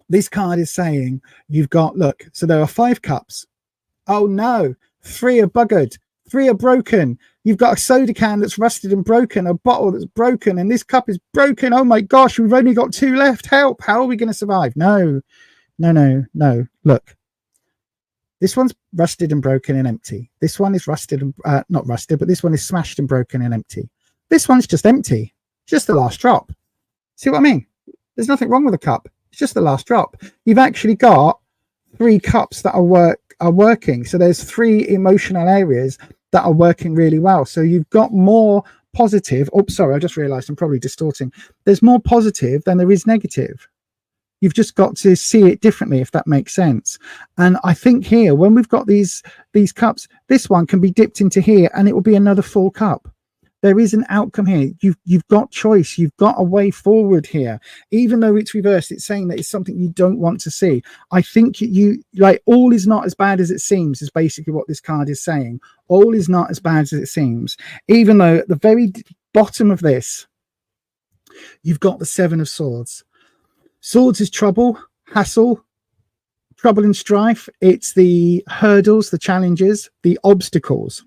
[SPEAKER 2] This card is saying you've got, look, so there are 5 cups. Oh no, 3 are buggered, 3 are broken. You've got a soda can that's rusted and broken, a bottle that's broken, and this cup is broken. Oh my gosh, we've only got 2 left. Help. How are we going to survive? No. Look, this one's rusted and broken and empty. This one is rusted and not rusted, but this one is smashed and broken and empty. This one's just empty. Just the last drop. See what I mean? There's nothing wrong with the cup. It's just the last drop. You've actually got 3 cups that are working. So there's 3 emotional areas that are working really well. So you've got more positive. Oh, sorry, I just realized I'm probably distorting. There's more positive than there is negative. You've just got to see it differently, if that makes sense. And I think here, when we've got these cups, this one can be dipped into here and it will be another full cup. There is an outcome here. You've got choice. You've got a way forward here. Even though it's reversed, it's saying that it's something you don't want to see. I think you like, all is not as bad as it seems, is basically what this card is saying. All is not as bad as it seems. Even though at the very bottom of this, you've got the 7 of Swords. Swords is trouble, hassle, trouble and strife. It's the hurdles, the challenges, the obstacles.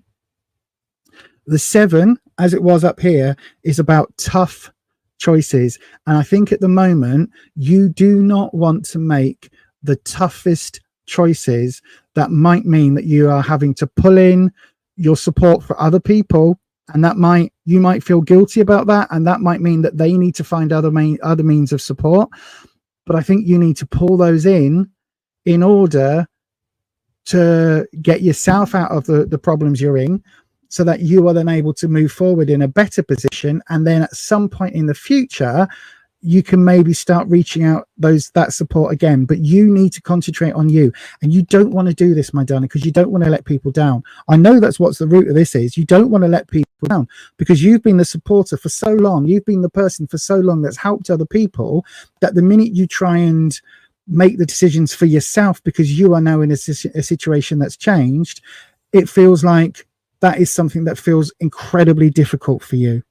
[SPEAKER 2] The 7, as it was up here, is about tough choices. And I think at the moment, you do not want to make the toughest choices that might mean that you are having to pull in your support for other people. And that you might feel guilty about that. And that might mean that they need to find other means of support. But I think you need to pull those in order to get yourself out of the problems you're in, so that you are then able to move forward in a better position. And then at some point in the future, you can maybe start reaching out that support again. But you need to concentrate on you. And you don't want to do this, my darling, because you don't want to let people down. I know that's what's the root of this is. You don't want to let people down, because you've been the supporter for so long. You've been the person for so long that's helped other people, that the minute you try and make the decisions for yourself, because you are now in a situation that's changed, it feels like that is something that feels incredibly difficult for you.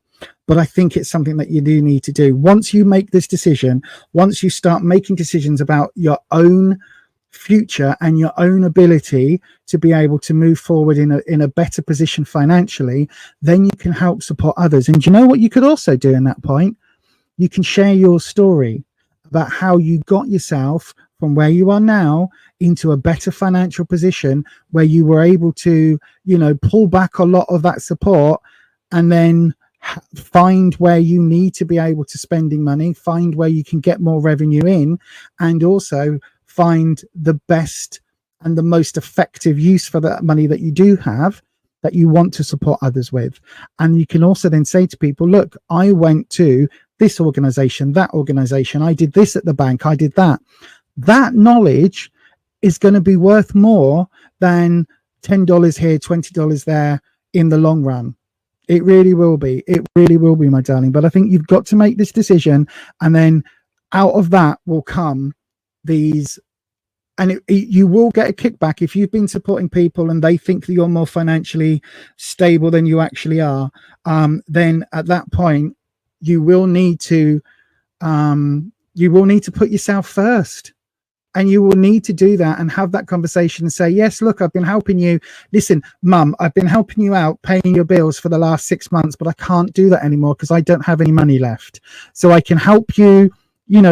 [SPEAKER 2] But I think it's something that you do need to do. Once you make this decision, once you start making decisions about your own future and your own ability to be able to move forward in a better position financially, then you can help support others. And you know what you could also do in that point? You can share your story about how you got yourself from where you are now into a better financial position, where you were able to, pull back a lot of that support, and then find where you need to be able to spending money, find where you can get more revenue in, and also find the best and the most effective use for that money that you do have, that you want to support others with. And you can also then say to people, look, I went to this organization, that organization, I did this at the bank, I did that. That knowledge is going to be worth more than $10 here, $20 there in the long run. It really will be. It really will be, my darling. But I think you've got to make this decision, and then out of that will come these, and you will get a kickback if you've been supporting people and they think that you're more financially stable than you actually are. Then at that point, you will need to put yourself first. And you will need to do that and have that conversation and say, yes, look, I've been helping you. Listen, mum, I've been helping you out, paying your bills for the last 6 months, but I can't do that anymore because I don't have any money left. So I can help you,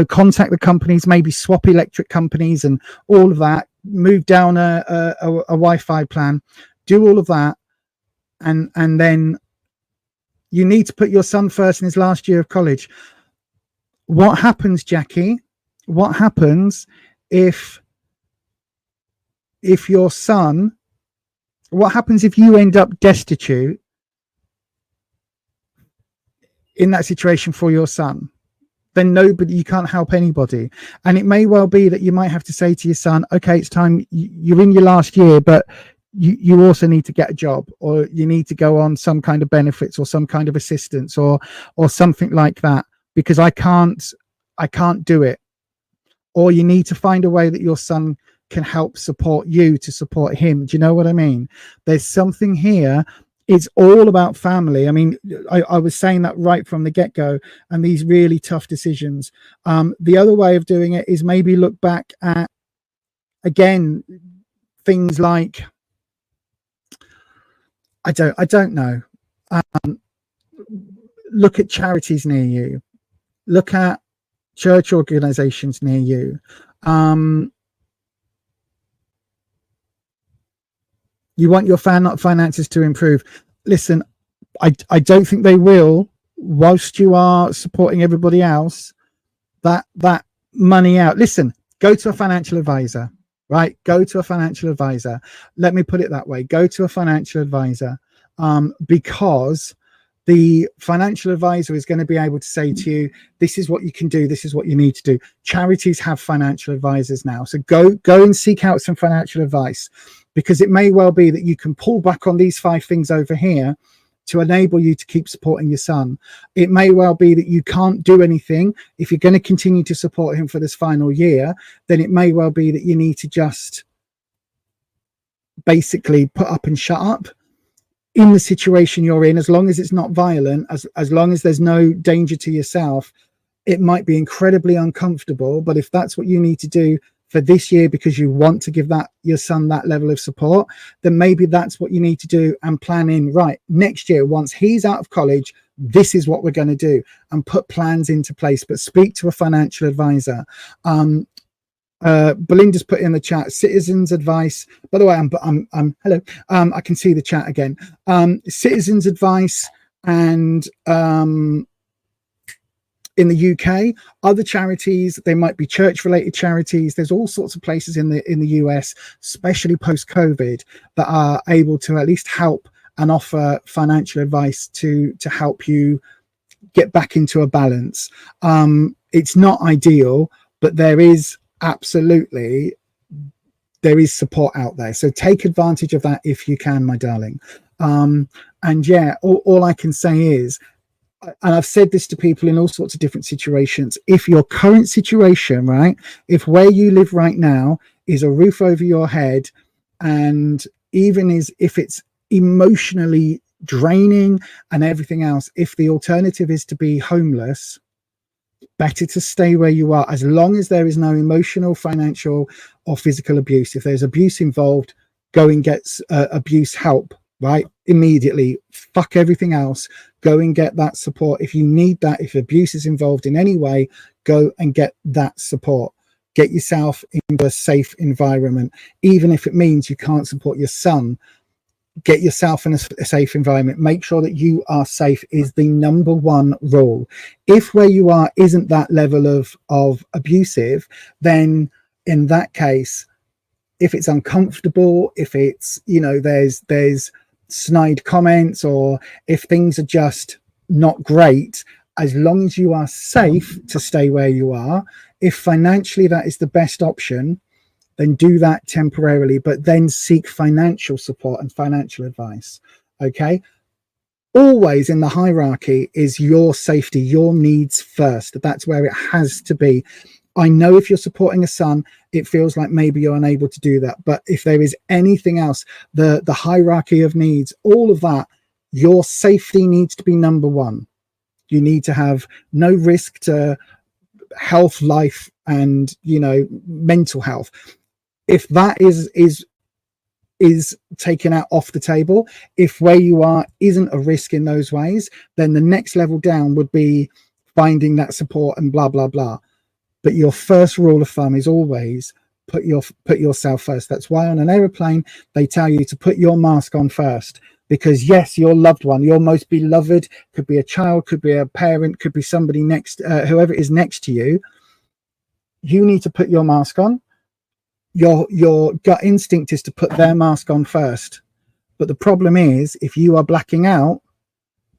[SPEAKER 2] contact the companies, maybe swap electric companies and all of that, move down a Wi-Fi plan, do all of that. And then you need to put your son first in his last year of college. What happens, Jackie? What happens if your son, what happens if you end up destitute in that situation for your son? Then you can't help anybody. And it may well be that you might have to say to your son, okay, it's time, you're in your last year, but you also need to get a job, or you need to go on some kind of benefits or some kind of assistance or something like that, because I can't do it. Or you need to find a way that your son can help support you to support him. Do you know what I mean? There's something here It's all about family. I mean, I was saying that right from the get-go, and these really tough decisions. The other way of doing it is maybe look back at, again, things like, I don't know. Look at charities near you. Look at church organizations near you. You want your finances to improve. Listen, I don't think they will, whilst you are supporting everybody else. That money out. Listen, go to a financial advisor, right? Go to a financial advisor. Let me put it that way. Go to a financial advisor, because the financial advisor is going to be able to say to you, this is what you can do, this is what you need to do. Charities have financial advisors now. So go and seek out some financial advice, because it may well be that you can pull back on these 5 things over here to enable you to keep supporting your son. It may well be that you can't do anything. If you're going to continue to support him for this final year, then it may well be that you need to just basically put up and shut up in the situation you're in. As long as it's not violent, as long as there's no danger to yourself. It might be incredibly uncomfortable, but if that's what you need to do for this year because you want to give your son that level of support, then maybe that's what you need to do, and plan in, right, next year, once he's out of college, this is what we're going to do, and put plans into place. But speak to a financial advisor. Belinda's put in the chat, citizens advice. By the way, I'm hello. I can see the chat again. Citizens advice, and in the UK, other charities, they might be church-related charities. There's all sorts of places in the US, especially post-COVID, that are able to at least help and offer financial advice to help you get back into a balance. It's not ideal, but there is support out there. So take advantage of that if you can, my darling. And yeah, all I can say is, and I've said this to people in all sorts of different situations, if your current situation, right, if where you live right now is a roof over your head, and even if it's emotionally draining and everything else, if the alternative is to be homeless, better to stay where you are, as long as there is no emotional, financial or physical abuse. If there's abuse involved, go and get abuse help, right? Immediately. Fuck everything else. Go and get that support. If you need that, if abuse is involved in any way, go and get that support. Get yourself into a safe environment. Even if it means you can't support your son, get yourself in a safe environment. Make sure that you are safe is the number one rule. If where you are isn't that level of abusive, then in that case, if it's uncomfortable, if it's, there's snide comments, or if things are just not great, as long as you are safe to stay where you are, if financially that is the best option, then do that temporarily, but then seek financial support and financial advice. Okay. Always in the hierarchy is your safety, your needs first. That's where it has to be. I know if you're supporting a son, it feels like maybe you're unable to do that. But if there is anything else, the hierarchy of needs, all of that, your safety needs to be number one. You need to have no risk to health, life, and, mental health. If that is taken out off the table, if where you are isn't a risk in those ways, then the next level down would be finding that support and blah, blah, blah. But your first rule of thumb is always put yourself first. That's why on an aeroplane, they tell you to put your mask on first, because yes, your loved one, your most beloved, could be a child, could be a parent, could be somebody next, whoever is next to you. You need to put your mask on. Your gut instinct is to put their mask on first. But the problem is, if you are blacking out,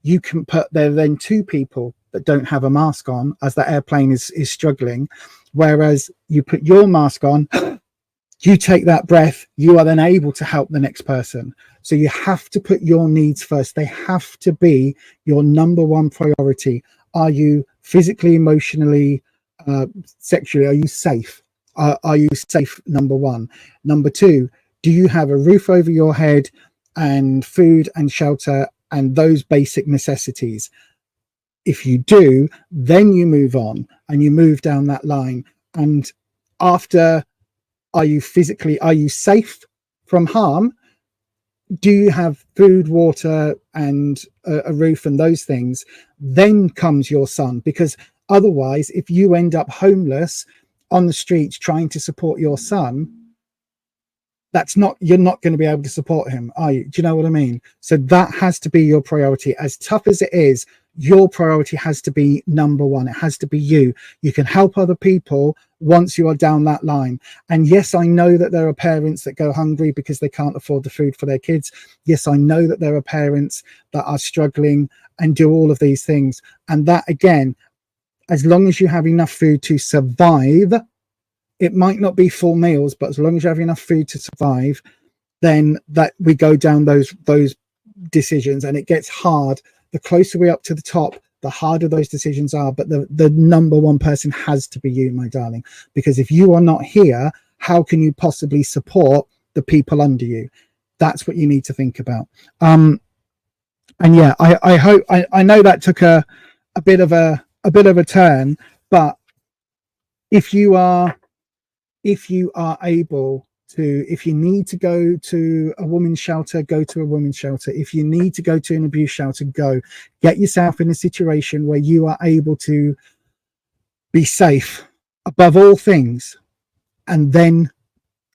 [SPEAKER 2] you can put there then 2 people that don't have a mask on as that airplane is struggling. Whereas you put your mask on, you take that breath, you are then able to help the next person. So you have to put your needs first. They have to be your number one priority. Are you physically, emotionally, sexually, are you safe? Are you safe? Number one. Number two, do you have a roof over your head and food and shelter and those basic necessities. If you do, then you move on and you move down that line. And after, are you safe from harm? Do you have food, water, and a roof and those things? Then comes your son, because otherwise, if you end up homeless on the streets trying to support your son, you're not going to be able to support him, are you? Do you know what I mean? So that has to be your priority. As tough as it is, your priority has to be number one. It has to be you. You can help other people once you are down that line. And yes, I know that there are parents that go hungry because they can't afford the food for their kids. Yes, I know that there are parents that are struggling and do all of these things. And that, again, as long as you have enough food to survive, it might not be full meals, but as long as you have enough food to survive, then that we go down those decisions. And it gets hard. The closer we're up to the top, the harder those decisions are. But the number one person has to be you, my darling, because if you are not here, how can you possibly support the people under you? That's what you need to think about. And yeah, I hope, I know that took a bit of a turn, but if you are able to, if you need to go to a women's shelter, go to a women's shelter. If you need to go to an abuse shelter, go. Get yourself in a situation where you are able to be safe above all things, and then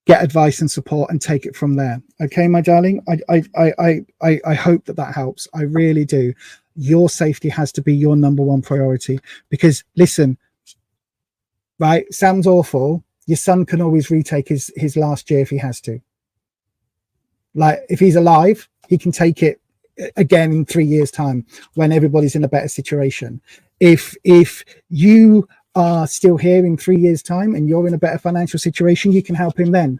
[SPEAKER 2] get advice and support and take it from there. Okay, my darling, I hope that helps. I really do. Your safety has to be your number one priority, because listen, right, sounds awful. Your son can always retake his last year if he has to. Like, if he's alive, he can take it again in 3 years' time when everybody's in a better situation. If you are still here in 3 years' time and you're in a better financial situation, you can help him then.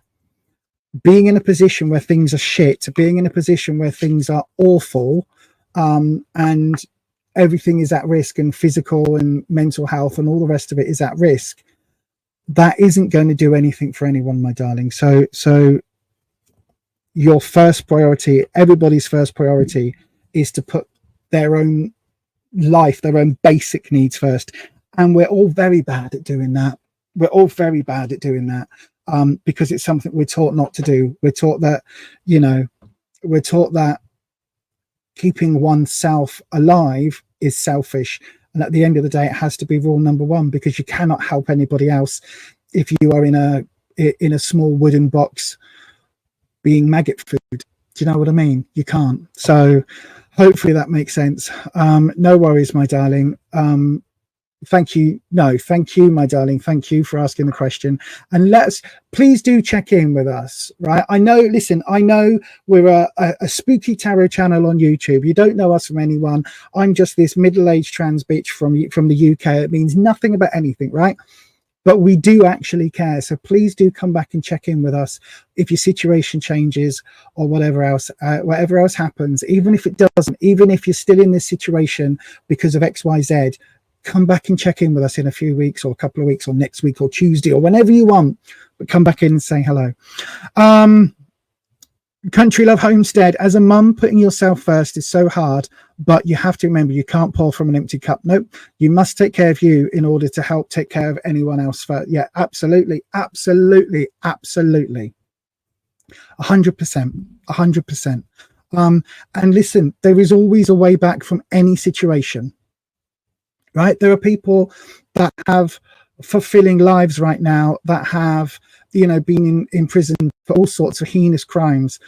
[SPEAKER 2] Being in a position where things are shit, being in a position where things are awful, and everything is at risk, and physical and mental health and all the rest of it is at risk, that isn't going to do anything for anyone, my darling. So your first priority, everybody's first priority, is to put their own life, their own basic needs first. And we're all very bad at doing that. We're all very bad at doing that, because it's something we're taught not to do. We're taught that, we're taught that keeping oneself alive is selfish. And at the end of the day, it has to be rule number one, because you cannot help anybody else if you are in a small wooden box being maggot food. Do you know what I mean? You can't. So hopefully that makes sense. No worries, my darling. Thank you. No, thank you, my darling. Thank you for asking the question. And please do check in with us, right? I know, listen, I know we're a spooky tarot channel on YouTube. You don't know us from anyone. I'm just this middle-aged trans bitch from the UK. It means nothing about anything, right? But we do actually care. So please do come back and check in with us if your situation changes or whatever else happens. Even if it doesn't, even if you're still in this situation because of XYZ, come back and check in with us in a few weeks or a couple of weeks or next week or Tuesday or whenever you want, but come back in and say hello. Country Love Homestead, as a mum, putting yourself first is so hard, but you have to remember you can't pour from an empty cup. Nope, you must take care of you in order to help take care of anyone else first. Yeah, absolutely, absolutely, absolutely. 100%, 100%. And listen, there is always a way back from any situation. Right, there are people that have fulfilling lives right now that have, been in prison for all sorts of heinous crimes,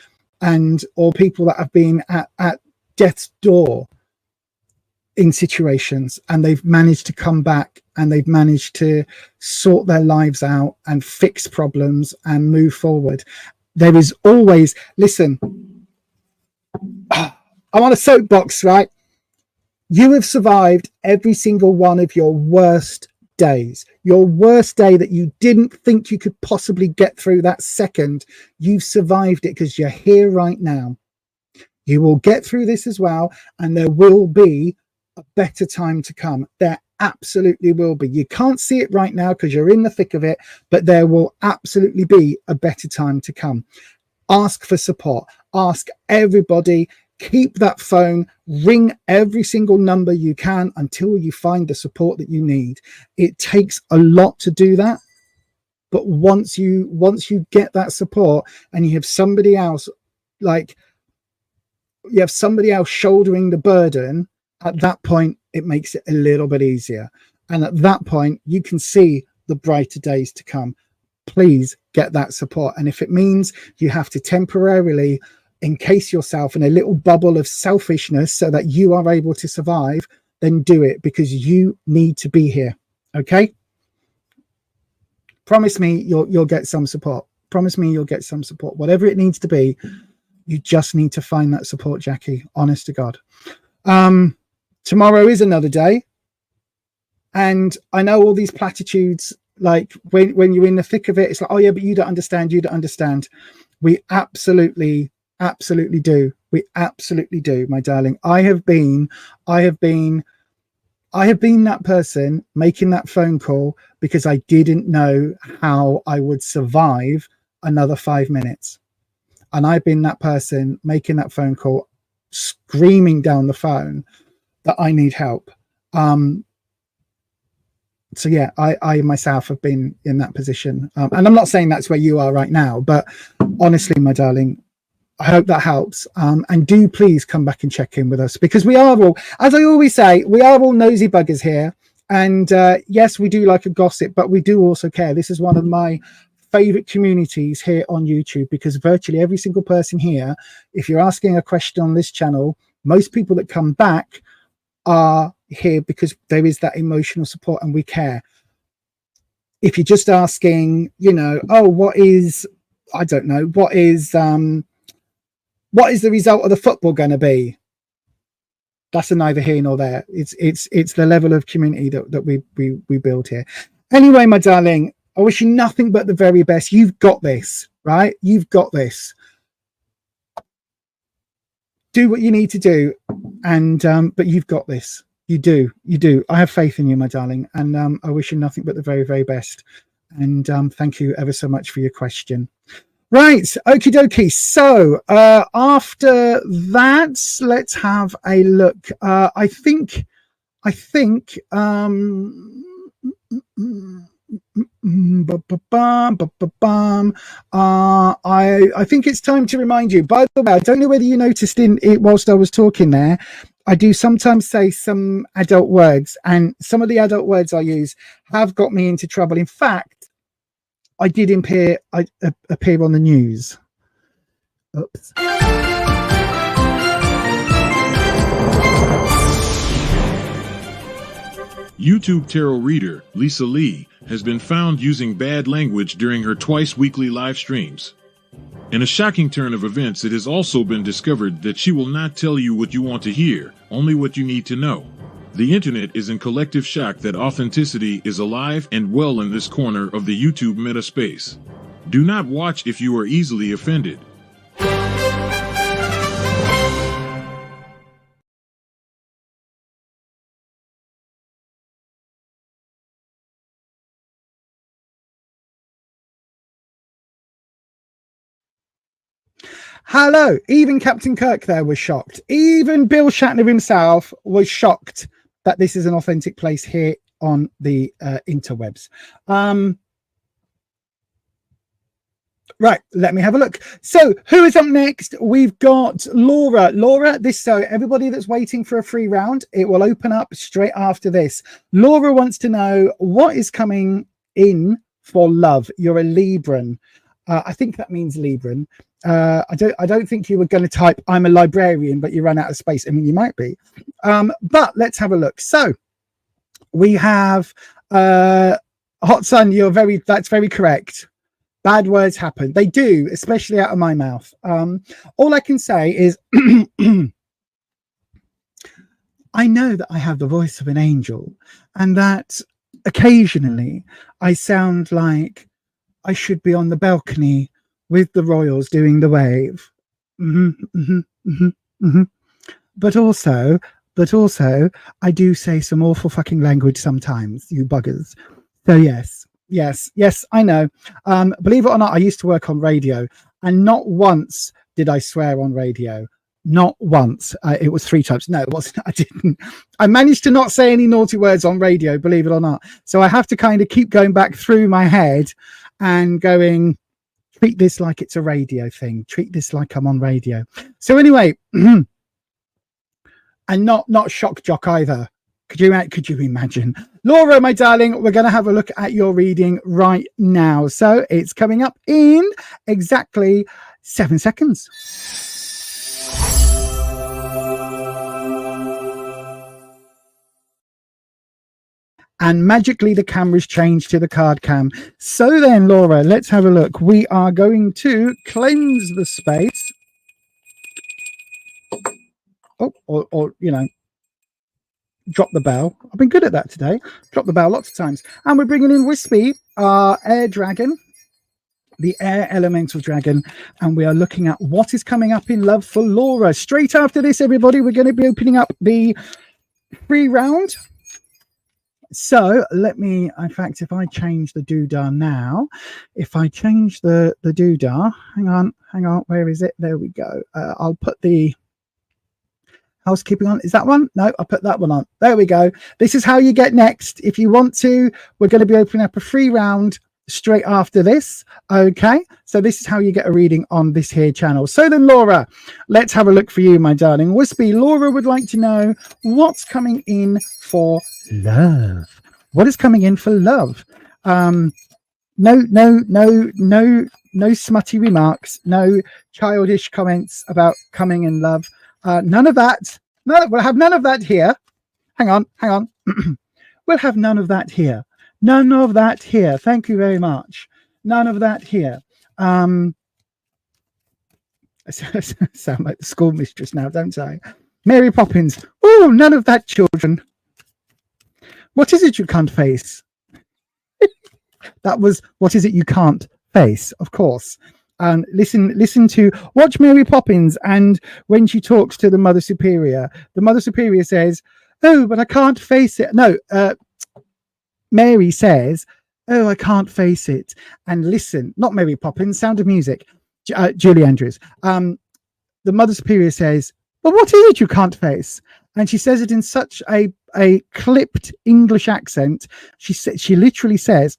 [SPEAKER 2] or people that have been at death's door in situations, and they've managed to come back and they've managed to sort their lives out and fix problems and move forward. There is always, listen, I'm on a soapbox, right? You have survived every single one of your worst days. Your worst day that you didn't think you could possibly get through that second. You've survived it because you're here right now. You will get through this as well, and there will be a better time to come. There absolutely will be. You can't see it right now because you're in the thick of it, but there will absolutely be a better time to come. Ask for support. Ask everybody. Keep that phone, ring every single number you can until you find the support that you need. It takes a lot to do that, but once you get that support and you have somebody else, shouldering the burden, at that point it makes it a little bit easier, and at that point you can see the brighter days to come. Please get that support, and if it means you have to temporarily encase yourself in a little bubble of selfishness so that you are able to survive, then do it, because you need to be here. Okay, promise me you'll get some support. Promise me you'll get some support, whatever it needs to be. You just need to find that support, Jackie, honest to God. Tomorrow is another day, and I know all these platitudes, like when you're in the thick of it, it's like, oh yeah, but you don't understand. We absolutely do. We absolutely do, my darling. I have been that person making that phone call because I didn't know how I would survive another 5 minutes. And I've been that person making that phone call, screaming down the phone that I need help. So yeah, I myself have been in that position. And I'm not saying that's where you are right now, but honestly, my darling, I hope that helps. And do please come back and check in with us, because we are all, as I always say, we are all nosy buggers here. And yes, we do like a gossip, but we do also care. This is one of my favorite communities here on YouTube, because virtually every single person here, if you're asking a question on this channel, most people that come back are here because there is that emotional support and we care. If you're just asking, oh, what is the result of the football going to be? That's a neither here nor there. It's the level of community that we build here. Anyway, my darling, I wish you nothing but the very best. You've got this, right? You've got this. Do what you need to do, and but you've got this. You do. I have faith in you, my darling, and I wish you nothing but the very, very best. And thank you ever so much for your question. Right, okie dokie. So after that, let's have a look. I think I think it's time to remind you. By the way, I don't know whether you noticed in it whilst I was talking there, I do sometimes say some adult words, and some of the adult words I use have got me into trouble. In fact, I did appear on the news. Oops.
[SPEAKER 1] YouTube tarot reader Lisa Lee has been found using bad language during her twice-weekly live streams. In a shocking turn of events, it has also been discovered that she will not tell you what you want to hear, only what you need to know. The internet is in collective shock that authenticity is alive and well in this corner of the YouTube meta space. Do not watch if you are easily offended.
[SPEAKER 2] Hello. Even Captain Kirk there was shocked. Even Bill Shatner himself was shocked that this is an authentic place here on the interwebs. Right, let me have a look. So who is up next? We've got Laura. Laura, so everybody that's waiting for a free round, it will open up straight after this. Laura wants to know what is coming in for love. You're a Libran. I think that means Libran. I don't think you were going to type I'm a librarian, but you ran out of space. I mean, you might be. But let's have a look. So we have Hot Sun. That's very correct. Bad words happen. They do, especially out of my mouth. All I can say is I know that I have the voice of an angel, and that occasionally I sound like I should be on the balcony with the royals doing the wave. But also, I do say some awful fucking language sometimes, you buggers. So yes, I know. Believe it or not, I used to work on radio. And not once did I swear on radio. Not once. It was 3 times. No, it wasn't. I didn't. I managed to not say any naughty words on radio, believe it or not. So I have to kind of keep going back through my head and going, treat this like it's a radio thing. Treat this like I'm on radio. So anyway, and not shock jock either. Could you imagine? Laura, my darling, we're going to have a look at your reading right now. So it's coming up in exactly 7 seconds. And magically the cameras changed to the card cam. So then, Laura, let's have a look. We are going to cleanse the space. Oh, or you know, drop the bell. I've been good at that today. Drop the bell lots of times. And we're bringing in Wispy, our air dragon, the air elemental dragon. And we are looking at what is coming up in love for Laura. Straight after this, everybody, we're going to be opening up the free round. So let me, in fact, if I change the doodah now, if I change the doodah, hang on, where is it? There we go. I'll put the housekeeping on. Is that one? No, I'll put that one on. There we go. This is how you get next. If you want to, we're going to be opening up a free round straight after this. Okay, so this is how you get a reading on this here channel. So then, Laura, let's have a look for you, my darling. Wispy, Laura would like to know what's coming in for love. What is coming in for love? No smutty remarks, no childish comments about coming in love. None of that. No, we'll have none of that here. Hang on. We'll have none of that here. None of that here. Thank you very much. None of that here. I sound like the school mistress now, don't I? Mary Poppins. Oh, none of that, children. What is it you can't face? That was, what is it you can't face? Of course. And listen to, watch Mary Poppins, and when she talks to the Mother Superior says, oh, but I can't face it. No, Mary says, oh, I can't face it. And listen, not Mary Poppins, Sound of Music, Julie Andrews. The Mother Superior says, well, what is it you can't face? And she says it in such a clipped English accent. She literally says,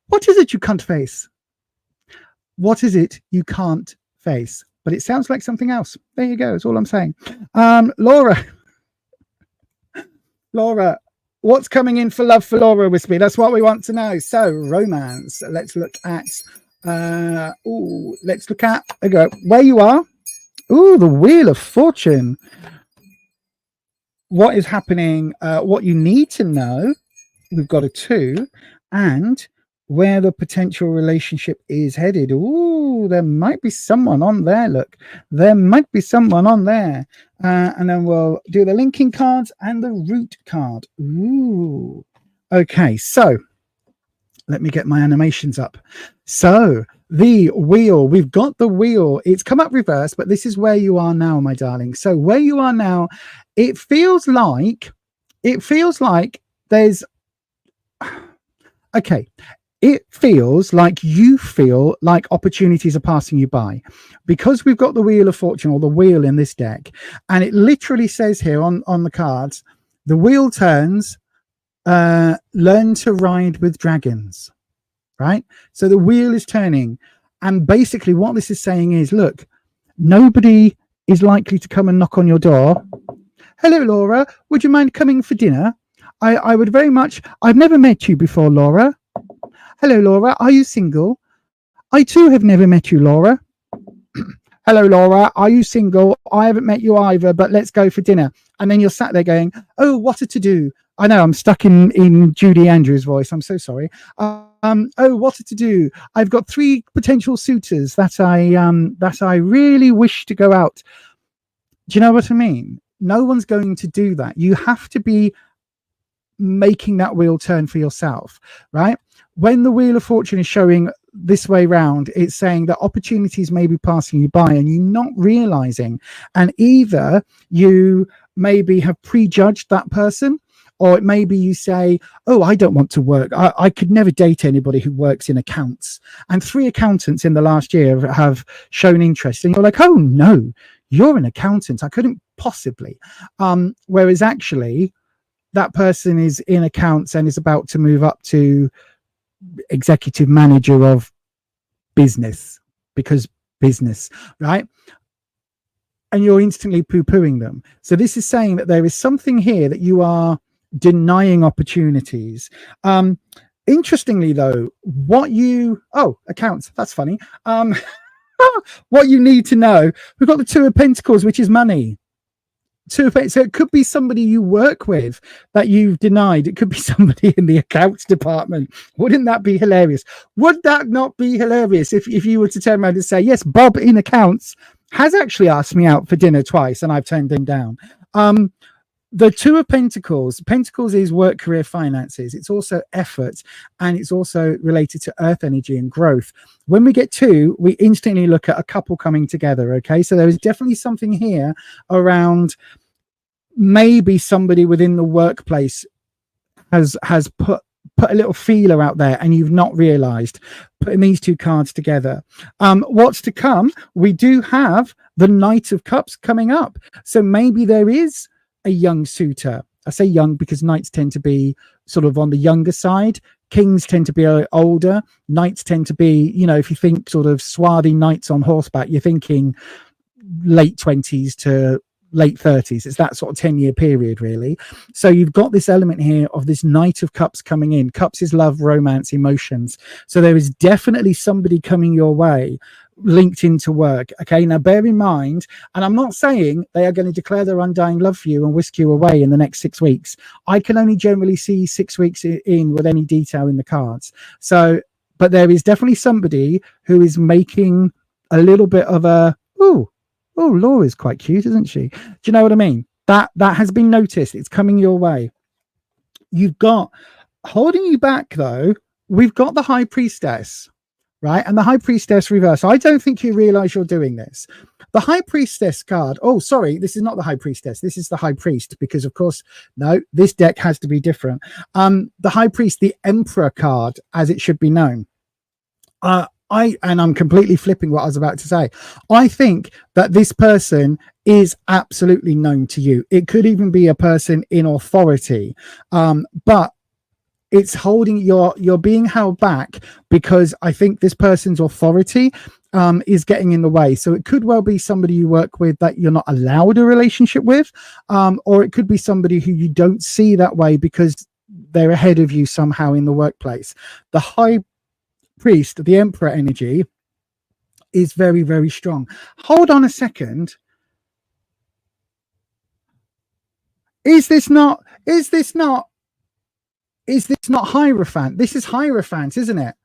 [SPEAKER 2] what is it you can't face? What is it you can't face? But it sounds like something else. There you go. That's all I'm saying. Laura, what's coming in for love for Laura, Wispy? That's what we want to know. So romance. Let's look at. Let's look at. Where you are. Ooh, the Wheel of Fortune. What is happening? What you need to know. We've got a 2, and where the potential relationship is headed. Ooh, there might be someone on there. Look, there might be someone on there. And then we'll do the linking cards and the root card. Ooh. Okay, so let me get my animations up. So the wheel, we've got the wheel. It's come up reverse, but this is where you are now, my darling. So where you are now, it feels like there's, okay. It feels like you feel like opportunities are passing you by, because we've got the Wheel of Fortune, or the wheel in this deck, and it literally says here on the cards, the wheel turns, learn to ride with dragons, right? So the wheel is turning, and basically what this is saying is, look, nobody is likely to come and knock on your door. Hello, Laura, would you mind coming for dinner? I would very much. I've never met you before, Laura. Hello, Laura. Are you single? I too have never met you, Laura. Hello, Laura. Are you single? I haven't met you either, but let's go for dinner. And then you're sat there going, oh, what a to-do. I know, I'm stuck in Judy Andrews' voice. I'm so sorry. Oh, what a to-do. I've got 3 potential suitors that I really wish to go out. Do you know what I mean? No one's going to do that. You have to be making that wheel turn for yourself, right? When the Wheel of Fortune is showing this way round, it's saying that opportunities may be passing you by and you're not realizing, and either you maybe have prejudged that person, Or maybe you say, oh, I don't want to work. I could never date anybody who works in accounts. And 3 accountants in the last year have shown interest. And you're like, oh, no, you're an accountant. I couldn't possibly. Whereas actually, that person is in accounts and is about to move up to executive manager of business, because business, right? And you're instantly poo-pooing them. So this is saying that there is something here that you are denying opportunities. Interestingly, though, accounts, that's funny. What you need to know, we've got the 2 of Pentacles, which is money. So it could be somebody you work with that you've denied. It could be somebody in the accounts department. Wouldn't that be hilarious? Would that not be hilarious if you were to turn around and say, yes, Bob in accounts has actually asked me out for dinner twice and I've turned him down. The 2 of Pentacles is work, career, finances. It's also effort, and it's also related to earth energy and growth. When we get 2, we instantly look at a couple coming together. Okay, so there is definitely something here around maybe somebody within the workplace has put a little feeler out there and you've not realized, putting these 2 cards together. What's to come? We do have the Knight of Cups coming up. So maybe there is a young suitor. I say young because knights tend to be sort of on the younger side. Kings tend to be older. Knights tend to be, if you think sort of swarthy knights on horseback, you're thinking late 20s to late 30s. It's that sort of 10-year period, really. So you've got this element here of this Knight of Cups coming in. Cups is love, romance, emotions. So there is definitely somebody coming your way linked into work. Okay, now bear in mind, and I'm not saying they are going to declare their undying love for you and whisk you away in the next 6 weeks. I can only generally see 6 weeks in with any detail in the cards. So, but there is definitely somebody who is making a little bit of a, oh, Laura's quite cute, isn't she? Do you know what I mean? That has been noticed. It's coming your way. You've got, holding you back though, we've got the High Priestess, right? And the High Priestess reverse. I don't think you realize you're doing this. The High Priestess card. Oh, sorry, this is not the High Priestess. This is the High Priest, because of course, no, this deck has to be different. The High Priest, the Emperor card, as it should be known. I'm completely flipping what I was about to say. I think that this person is absolutely known to you. It could even be a person in authority, but it's holding, you're being held back because I think this person's authority is getting in the way. So it could well be somebody you work with that you're not allowed a relationship with, or it could be somebody who you don't see that way because they're ahead of you somehow in the workplace. The High Priest, the Emperor energy, is very, very strong. Hold on a second. Is this not Hierophant? This is Hierophant, isn't it?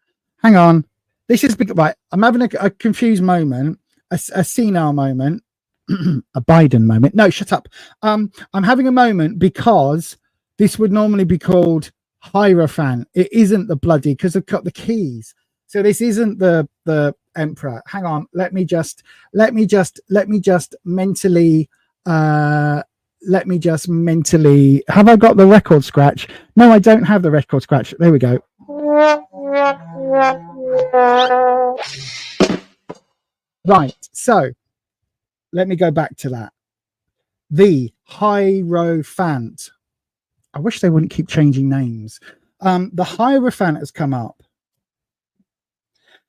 [SPEAKER 2] Hang on. This is right. I'm having a confused moment, a senile moment, a Biden moment. No, shut up. I'm having a moment because this would normally be called Hierophant. It isn't the bloody, because I've got the keys. So this isn't the Emperor. Hang on. Let me just mentally have I got the record scratch? No, I don't have the record scratch. There we go. Right, so let me go back to that. The Hierophant. I wish they wouldn't keep changing names. The Hierophant has come up.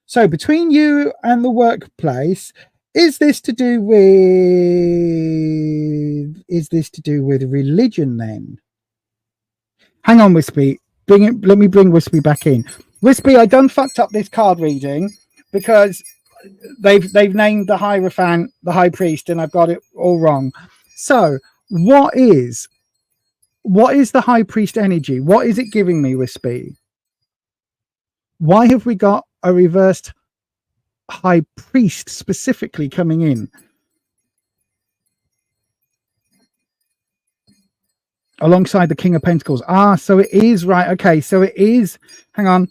[SPEAKER 2] So between you and the workplace, is this to do with religion then? Hang on, Wispy. Let me bring Wispy back in. Wispy, I done fucked up this card reading because they've named the Hierophant the High Priest and I've got it all wrong. So what is the High Priest energy? What is it giving me, Wispy? Why have we got a reversed High Priest specifically coming in alongside the King of Pentacles? So it is, right. Okay, so it is. Hang on.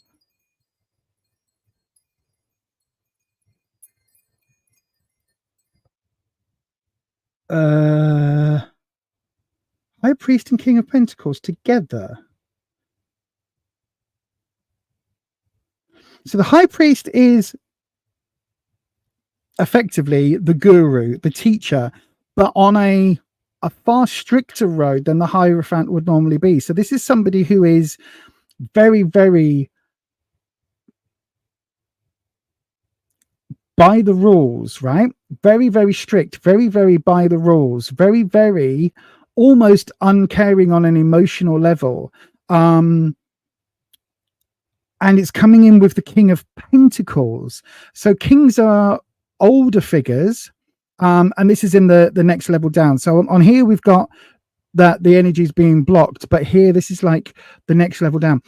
[SPEAKER 2] High Priest and King of Pentacles together. So the High Priest is effectively the guru, the teacher, but on a far stricter road than the Hierophant would normally be. So this is somebody who is very, very by the rules, right? Very, very strict, very, very by the rules, very, very almost uncaring on an emotional level. And it's coming in with the King of Pentacles. So kings are older figures, and this is in the next level down. So on here, we've got that the energy is being blocked, but here, this is like the next level down.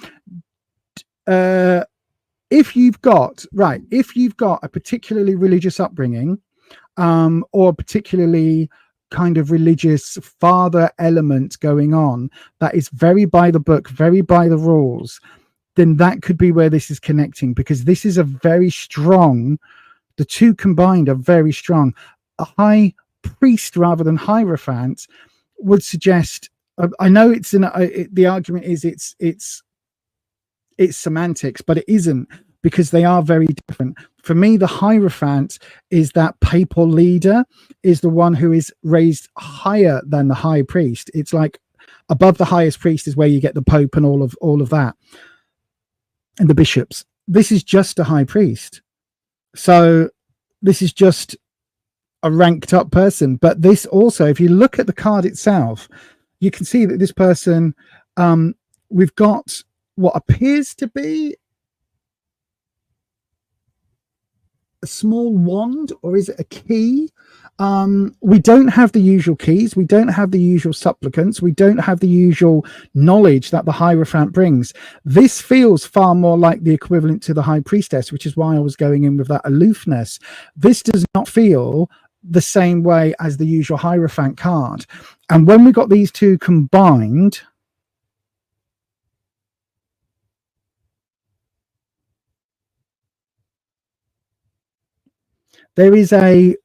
[SPEAKER 2] If you've got a particularly religious upbringing, or a particularly kind of religious father element going on that is very by the book, very by the rules, then that could be where this is connecting, because this is a very strong, the two combined are very strong. A High Priest rather than Hierophant would suggest, I know it's the argument is it's semantics, but it isn't, because they are very different. For me, the Hierophant is that papal leader, is the one who is raised higher than the High Priest. It's like above the highest priest is where you get the Pope and all of that, and the bishops. This is just a High Priest. So this is just a ranked up person. But this also, if you look at the card itself, you can see that this person, we've got what appears to be a small wand, or is it a key? We don't have the usual keys, we don't have the usual supplicants, we don't have the usual knowledge that the Hierophant brings. This feels far more like the equivalent to the High Priestess, which is why I was going in with that aloofness. This does not feel the same way as the usual Hierophant card. And when we got these two combined, there is a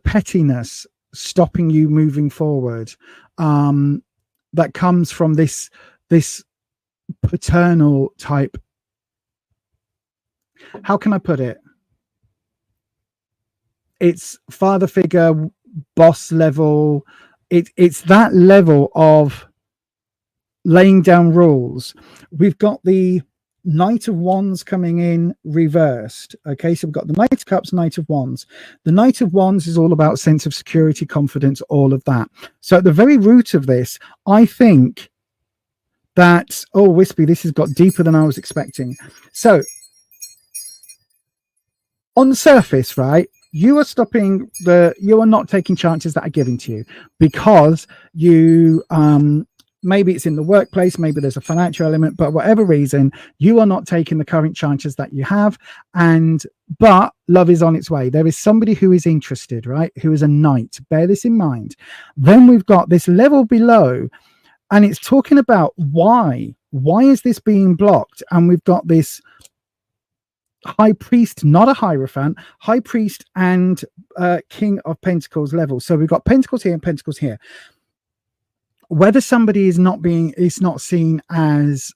[SPEAKER 2] pettiness stopping you moving forward, that comes from this paternal type. How can I put it? It's father figure, boss level. It's that level of laying down rules. We've got the Knight of Wands coming in reversed. Okay, so we've got the Knight of Cups, Knight of Wands. The Knight of Wands is all about sense of security, confidence, all of that. So at the very root of this, I think that, oh, Wispy, this has got deeper than I was expecting. So on the surface, right, you are not taking chances that are given to you, because you maybe it's in the workplace, maybe there's a financial element, but whatever reason, you are not taking the current chances that you have. But love is on its way. There is somebody who is interested, right? Who is a knight. Bear this in mind. Then we've got this level below, and it's talking about why is this being blocked? And we've got this High Priest, not a Hierophant, High Priest and King of Pentacles level. So we've got Pentacles here and Pentacles here. Whether somebody is not seen as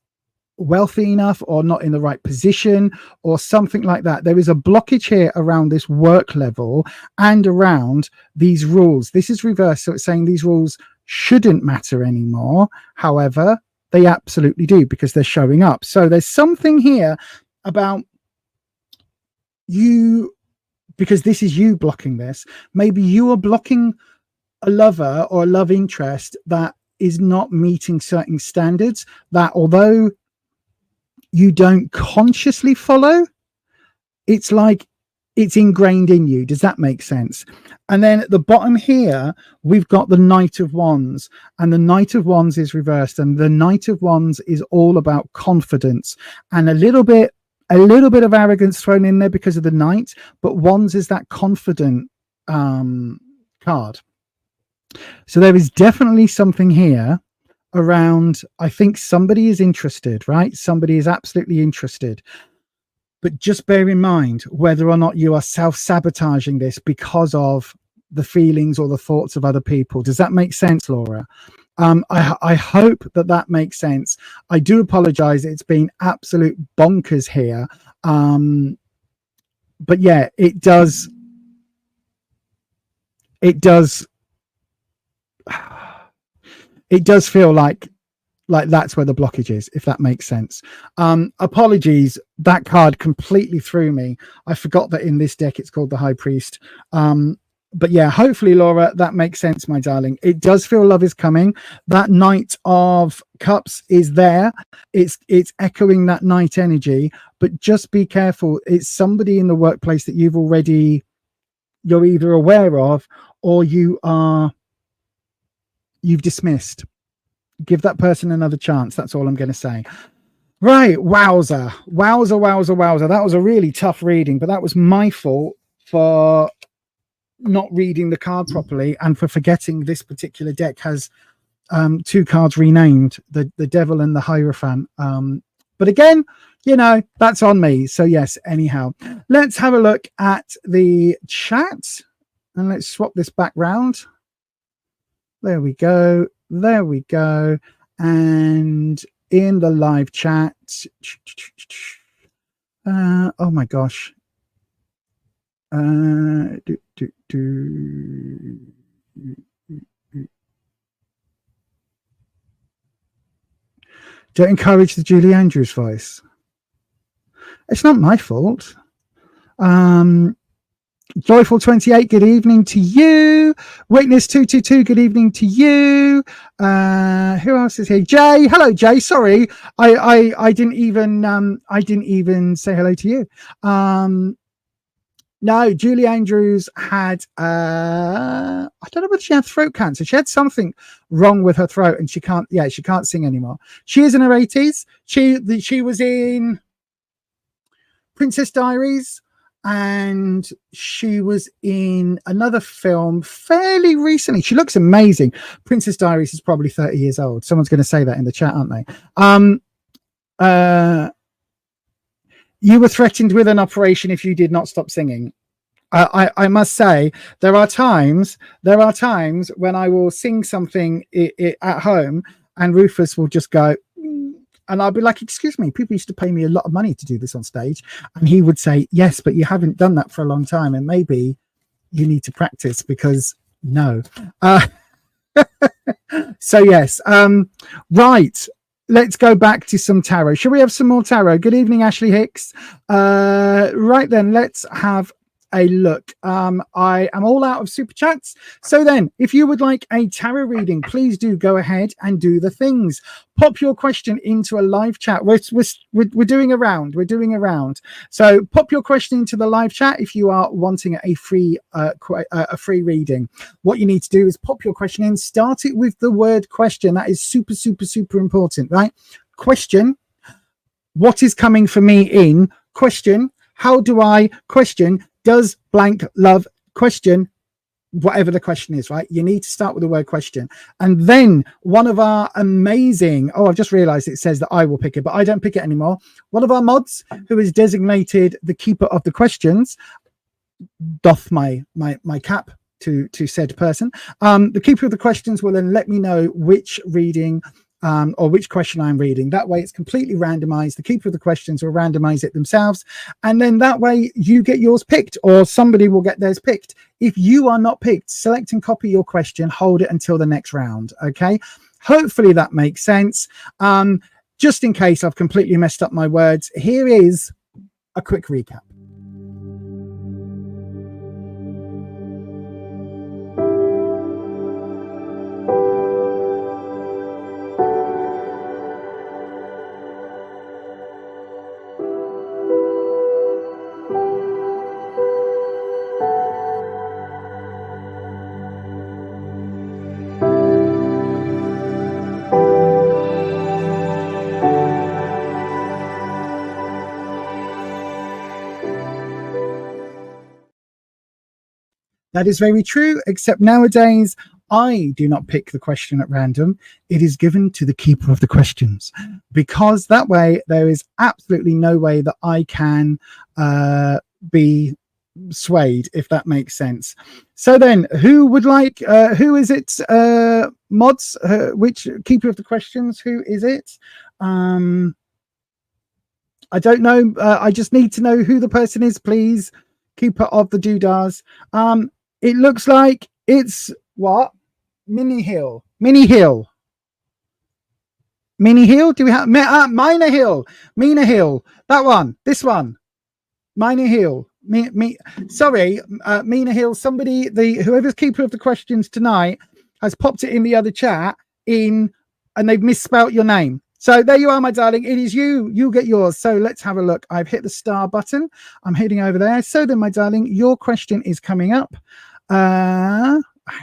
[SPEAKER 2] wealthy enough, or not in the right position, or something like that, there is a blockage here around this work level and around these rules. This is reversed, so it's saying these rules shouldn't matter anymore. However, they absolutely do, because they're showing up. So there's something here about you, because this is you blocking this. Maybe you are blocking a lover or a love interest that is not meeting certain standards, that although you don't consciously follow, it's like it's ingrained in you. Does that make sense? And then at the bottom here, we've got the Knight of Wands, and the Knight of Wands is reversed, and the Knight of Wands is all about confidence and a little bit of arrogance thrown in there because of the Knight, but Wands is that confident card. So there is definitely something here around, I think somebody is interested, right? Somebody is absolutely interested. But just bear in mind whether or not you are self-sabotaging this because of the feelings or the thoughts of other people. Does that make sense, Laura? I hope that makes sense. I do apologize. It's been absolute bonkers here. But yeah, it does feel like that's where the blockage is, if that makes sense. Apologies, that card completely threw me. I forgot that in this deck it's called the High Priest. But yeah, hopefully, Laura, that makes sense, my darling. It does feel love is coming. That Knight of Cups is there. It's echoing that Knight energy, but just be careful. It's somebody in the workplace that you're either aware of or you've dismissed. Give that person another chance. That's all I'm going to say. Right. Wowza. That was a really tough reading, but that was my fault for not reading the card properly and for forgetting this particular deck has two cards renamed, the Devil and the Hierophant. But again, that's on me. So yes, anyhow, let's have a look at the chat and let's swap this back round. There we go. And in the live chat, oh my gosh. Don't encourage the Julie Andrews voice. It's not my fault. Joyful 28, good evening to you. Witness 222, good evening to you. Who else is here? Jay, hello Jay. Sorry, I didn't even say hello to you. No, Julie Andrews had I don't know whether she had throat cancer. She had something wrong with her throat, and she can't sing anymore. She is in her 80s. She was in Princess Diaries. And she was in another film fairly recently. She looks amazing. Princess Diaries is probably 30 years old. Someone's going to say that in the chat, aren't they? You were threatened with an operation if you did not stop singing. I must say, there are times when I will sing something at home and Rufus will just go, and I'll be like, excuse me, people used to pay me a lot of money to do this on stage. And he would say, yes, but you haven't done that for a long time. And maybe you need to practice because no. So yes. Right. Let's go back to some tarot. Shall we have some more tarot? Good evening, Ashley Hicks. Right then, let's have a look. I am all out of super chats. So then, if you would like a tarot reading, please do go ahead and do the things. Pop your question into a live chat. We're doing a round. We're doing a round. So pop your question into the live chat if you are wanting a free reading. What you need to do is pop your question in. Start it with the word question. That is super, super, super important, right? Question. What is coming for me in? Question. How do I? Question. Does blank love? Question. Whatever the question is, right? You need to start with the word question. And then one of our amazing, I've just realized it says that I will pick it, but I don't pick it anymore. One of our mods who is designated the keeper of the questions, doff my cap to said person. The keeper of the questions will then let me know which reading or which question I'm reading. That way it's completely randomized. The keeper of the questions will randomize it themselves. And then that way you get yours picked or somebody will get theirs picked. If you are not picked, select and copy your question, hold it until the next round. Okay. Hopefully that makes sense. Just in case I've completely messed up my words, here is a quick recap. That is very true, except nowadays I do not pick the question at random. It is given to the keeper of the questions, because that way there is absolutely no way that I can be swayed, if that makes sense. So then, who would like? Who is it? Mods, which keeper of the questions? Who is it? I don't know. I just need to know who the person is, please. Keeper of the doodahs. It looks like it's what? Minnie Hill. Minnie Hill. Minnie Hill. Do we have Mina Hill? Mina Hill. That one. This one. Mina Hill. Sorry, Mina Hill. Somebody, whoever's keeper of the questions tonight has popped it in the other chat and they've misspelt your name. So there you are, my darling. It is you. You get yours. So let's have a look. I've hit the star button. I'm heading over there. So then, my darling, your question is coming up. Hang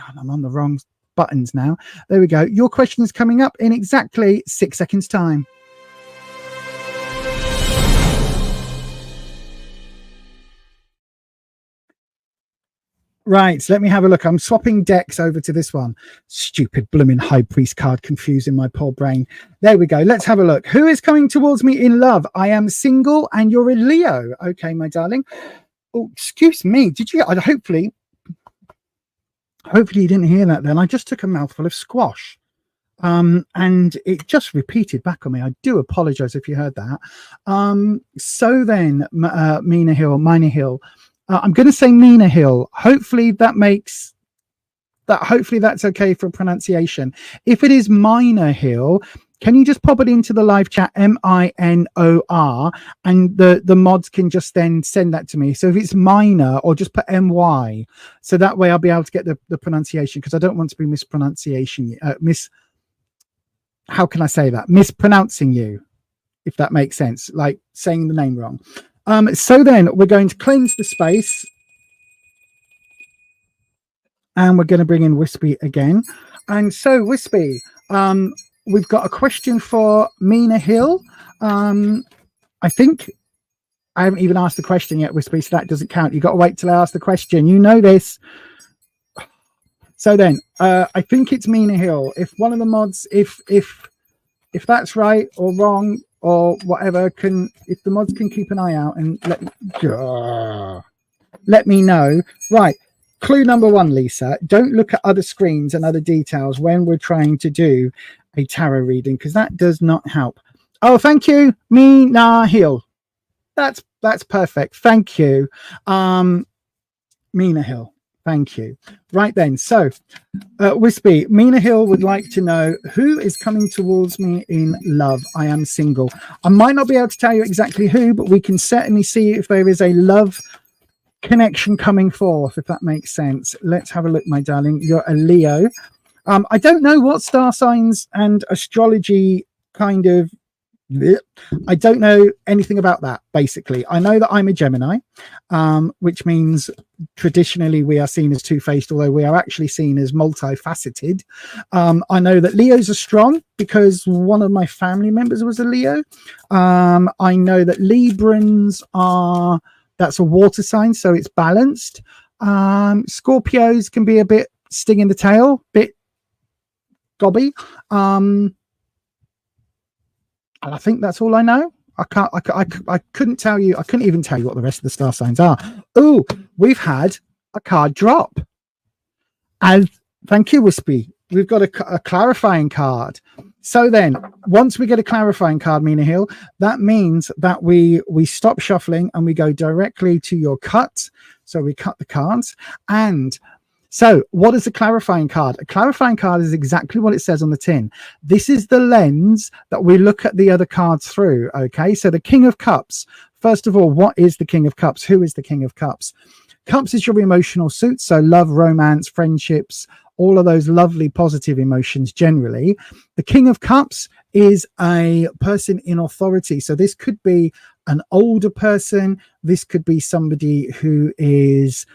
[SPEAKER 2] on, I'm on the wrong buttons now. There we go. Your question is coming up in exactly 6 seconds time. Right, let me have a look. I'm swapping decks over to this one. Stupid blooming high priest card confusing my poor brain. There we go. Let's have a look. Who is coming towards me in love? I am single and you're a Leo. Okay, my darling. Oh, excuse me. Did you? Hopefully you didn't hear that then. I just took a mouthful of squash. And it just repeated back on me. I do apologize if you heard that. So then, Mina Hill. I'm going to say Mina Hill. Hopefully that's okay for pronunciation. If it is Minor Hill, can you just pop it into the live chat, MINOR, and the mods can just then send that to me. So if it's minor, or just put MY, so that way I'll be able to get the pronunciation, because I don't want to be how can I say that? Mispronouncing you, if that makes sense, like saying the name wrong. So then we're going to cleanse the space and we're going to bring in Wispy again. And so Wispy, we've got a question for Mina Hill. I think I haven't even asked the question yet, Wispy, so that doesn't count. You've got to wait till I ask the question. You know this. So then I think it's Mina Hill. If one of the mods, if that's right or wrong, or whatever, if the mods can keep an eye out and let me know. Right. Clue number one, Lisa. Don't look at other screens and other details when we're trying to do a tarot reading, because that does not help. Oh, thank you, Mina Hill. That's perfect. Thank you, Mina Hill. Thank you. Right then, so Wispy, Mina Hill would like to know who is coming towards me in love. I am single. I might not be able to tell you exactly who, but we can certainly see if there is a love connection coming forth, if that makes sense. Let's have a look, my darling. You're a Leo. I don't know what star signs and astrology kind of, I don't know anything about that, basically. I know that I'm a Gemini, which means traditionally we are seen as two-faced, although we are actually seen as multifaceted. I know that Leos are strong because one of my family members was a Leo. I know that Librans that's a water sign, so it's balanced. Scorpios can be a bit sting in the tail, bit gobby. And I think that's all I know. I couldn't tell you. I couldn't even tell you what the rest of the star signs are. Oh, we've had a card drop. And thank you, Wispy. We've got a clarifying card. So then, once we get a clarifying card, Mina Hill, that means that we stop shuffling and we go directly to your cut. So we cut the cards. And so what is a clarifying card? A clarifying card is exactly what it says on the tin. This is the lens that we look at the other cards through. Okay, so the King of Cups. First of all, what is the King of Cups? Who is the King of Cups? Cups is your emotional suit. So love, romance, friendships, all of those lovely positive emotions generally. The King of Cups is a person in authority. So this could be an older person. This could be somebody who is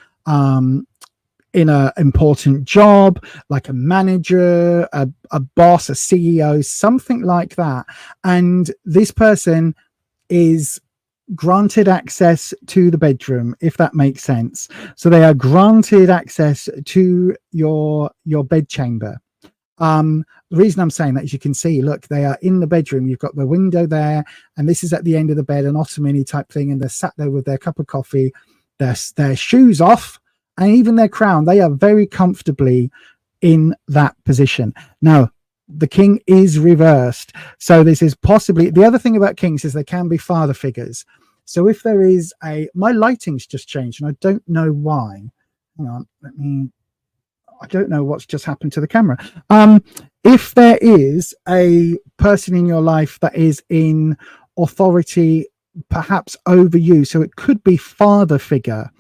[SPEAKER 2] in an important job, like a manager, a boss, a CEO, something like that. And this person is granted access to the bedroom, if that makes sense. So they are granted access to your bed chamber. The reason I'm saying that is you can see, look, they are in the bedroom. You've got the window there, and this is at the end of the bed, an ottoman type thing, and they're sat there with their cup of coffee. their shoes off, and even their crown. They are very comfortably in that position. Now, the king is reversed. So this is possibly, the other thing about kings is they can be father figures. So if there is my lighting's just changed and I don't know why. Hang on, I don't know what's just happened to the camera. If there is a person in your life that is in authority, perhaps over you, so it could be father figure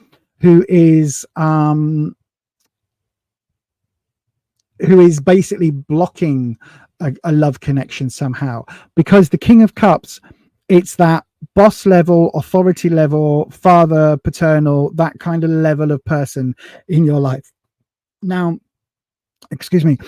[SPEAKER 2] who is basically blocking a love connection somehow, because the King of Cups, it's that boss level, authority level, father, paternal, that kind of level of person in your life. Now, excuse me.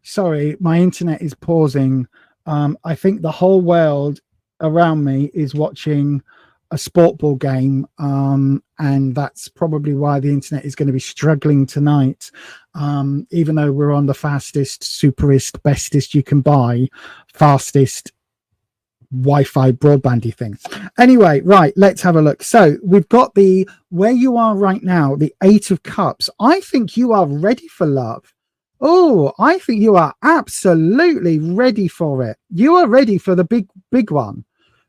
[SPEAKER 2] Sorry, my internet is pausing. I think the whole world around me is watching a sport ball game, and that's probably why the internet is going to be struggling tonight, even though we're on the fastest, superest, bestest you can buy, fastest Wi-Fi broadbandy thing. Anyway, right, let's have a look. So we've got where you are right now, the 8 of Cups. I think you are ready for love. Oh, I think you are absolutely ready for it. You are ready for the big one,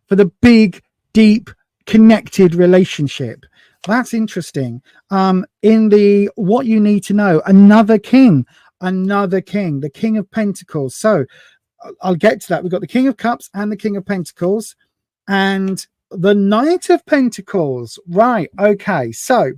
[SPEAKER 2] for the big, deep, connected relationship. That's interesting. In the what you need to know, another king, the King of Pentacles. So I'll get to that. We've got the King of Cups and the King of Pentacles and the Knight of Pentacles. Right. Okay. So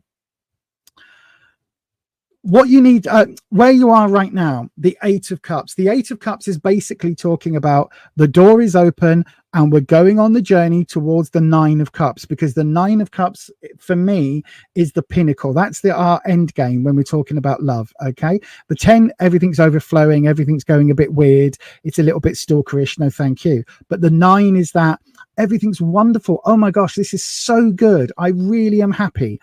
[SPEAKER 2] what you need, where you are right now, the 8 of Cups. The 8 of Cups is basically talking about the door is open and we're going on the journey towards the 9 of Cups, because the 9 of Cups for me is the pinnacle. That's our end game when we're talking about love. Okay. The 10, everything's overflowing. Everything's going a bit weird. It's a little bit stalkerish. No, thank you. But the 9 is that everything's wonderful. Oh my gosh, this is so good. I really am happy.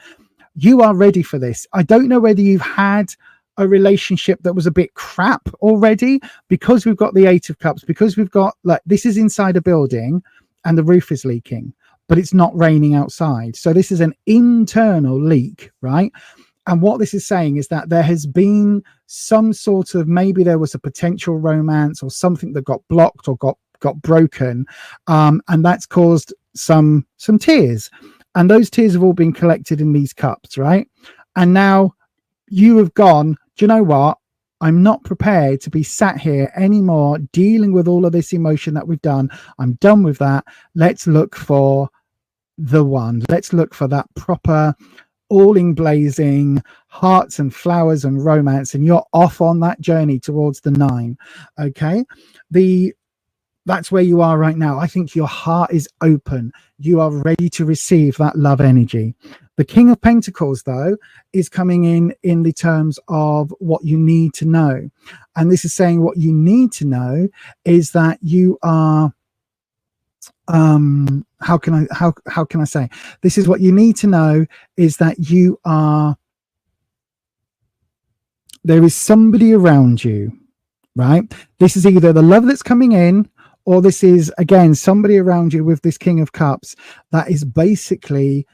[SPEAKER 2] You are ready for this. I don't know whether you've had a relationship that was a bit crap already, because we've got the 8 of Cups, because we've got, like, this is inside a building and the roof is leaking, but it's not raining outside. So this is an internal leak, right? And what this is saying is that there has been some sort of, maybe there was a potential romance or something that got blocked or got broken, and that's caused some tears. And those tears have all been collected in these cups, right? And now you have gone, do you know what? I'm not prepared to be sat here anymore dealing with all of this emotion that we've done. I'm done with that. Let's look for the one. Let's look for that proper, all-in blazing hearts and flowers and romance. And you're off on that journey towards the 9. Okay. That's where you are right now. I think your heart is open. You are ready to receive that love energy. The King of Pentacles, though, is coming in the terms of what you need to know. And this is saying what you need to know is that you are, how can I say? This is what you need to know is that you are, there is somebody around you, right? This is either the love that's coming in, or this is, again, somebody around you with this King of Cups that is basically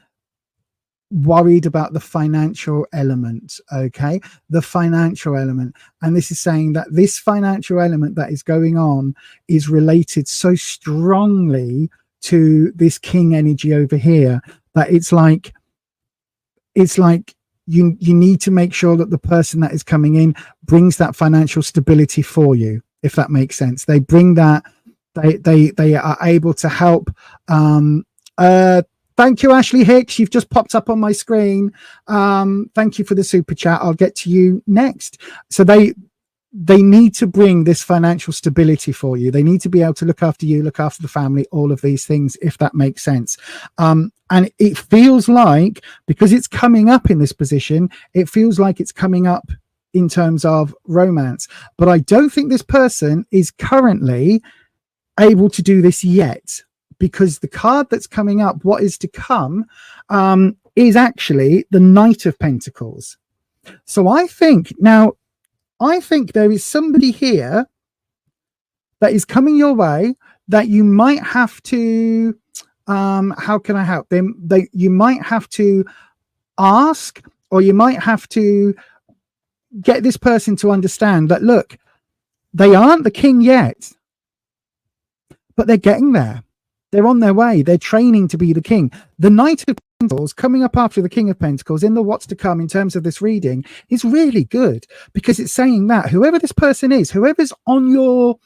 [SPEAKER 2] worried about the financial element. Okay, the financial element. And this is saying that this financial element that is going on is related so strongly to this king energy over here that it's like you need to make sure that the person that is coming in brings that financial stability for you, if that makes sense. They bring that. They are able to help. Thank you, Ashley Hicks. You've just popped up on my screen. Thank you for the super chat. I'll get to you next. So they need to bring this financial stability for you. They need to be able to look after you, look after the family, all of these things, if that makes sense. And it feels like, because it's coming up in this position, it feels like it's coming up in terms of romance, but I don't think this person is currently able to do this yet, because the card that's coming up, what is to come, is actually the Knight of Pentacles. So I think there is somebody here that is coming your way that you might have to, how can I help them? You might have to ask, or you might have to get this person to understand that, look, they aren't the king yet, but they're getting there. They're on their way. They're training to be the king. The Knight of Pentacles coming up after the King of Pentacles in the what's to come in terms of this reading is really good, because it's saying that whoever this person is, whoever's on your,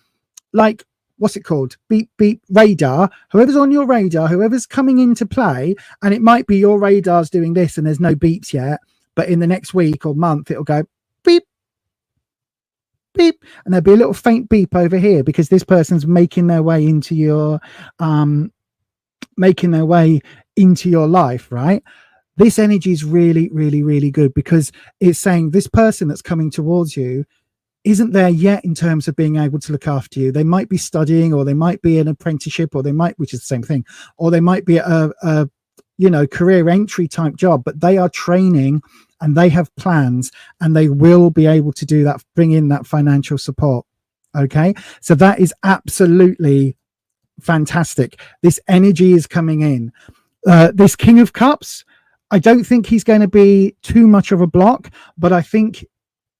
[SPEAKER 2] like, what's it called? Beep, beep, radar. Whoever's on your radar, whoever's coming into play, and it might be your radar's doing this and there's no beeps yet, but in the next week or month, it'll go beep, beep, and there'll be a little faint beep over here, because this person's making their way into your life, right? This energy is really, really, really good, because it's saying this person that's coming towards you isn't there yet in terms of being able to look after you. They might be studying, or they might be an apprenticeship, or they might, which is the same thing, or they might be a career entry type job, but they are training and they have plans, and they will be able to do that, bring in that financial support. Okay, so that is absolutely fantastic. This energy is coming in. This King of Cups, I don't think he's going to be too much of a block, but I think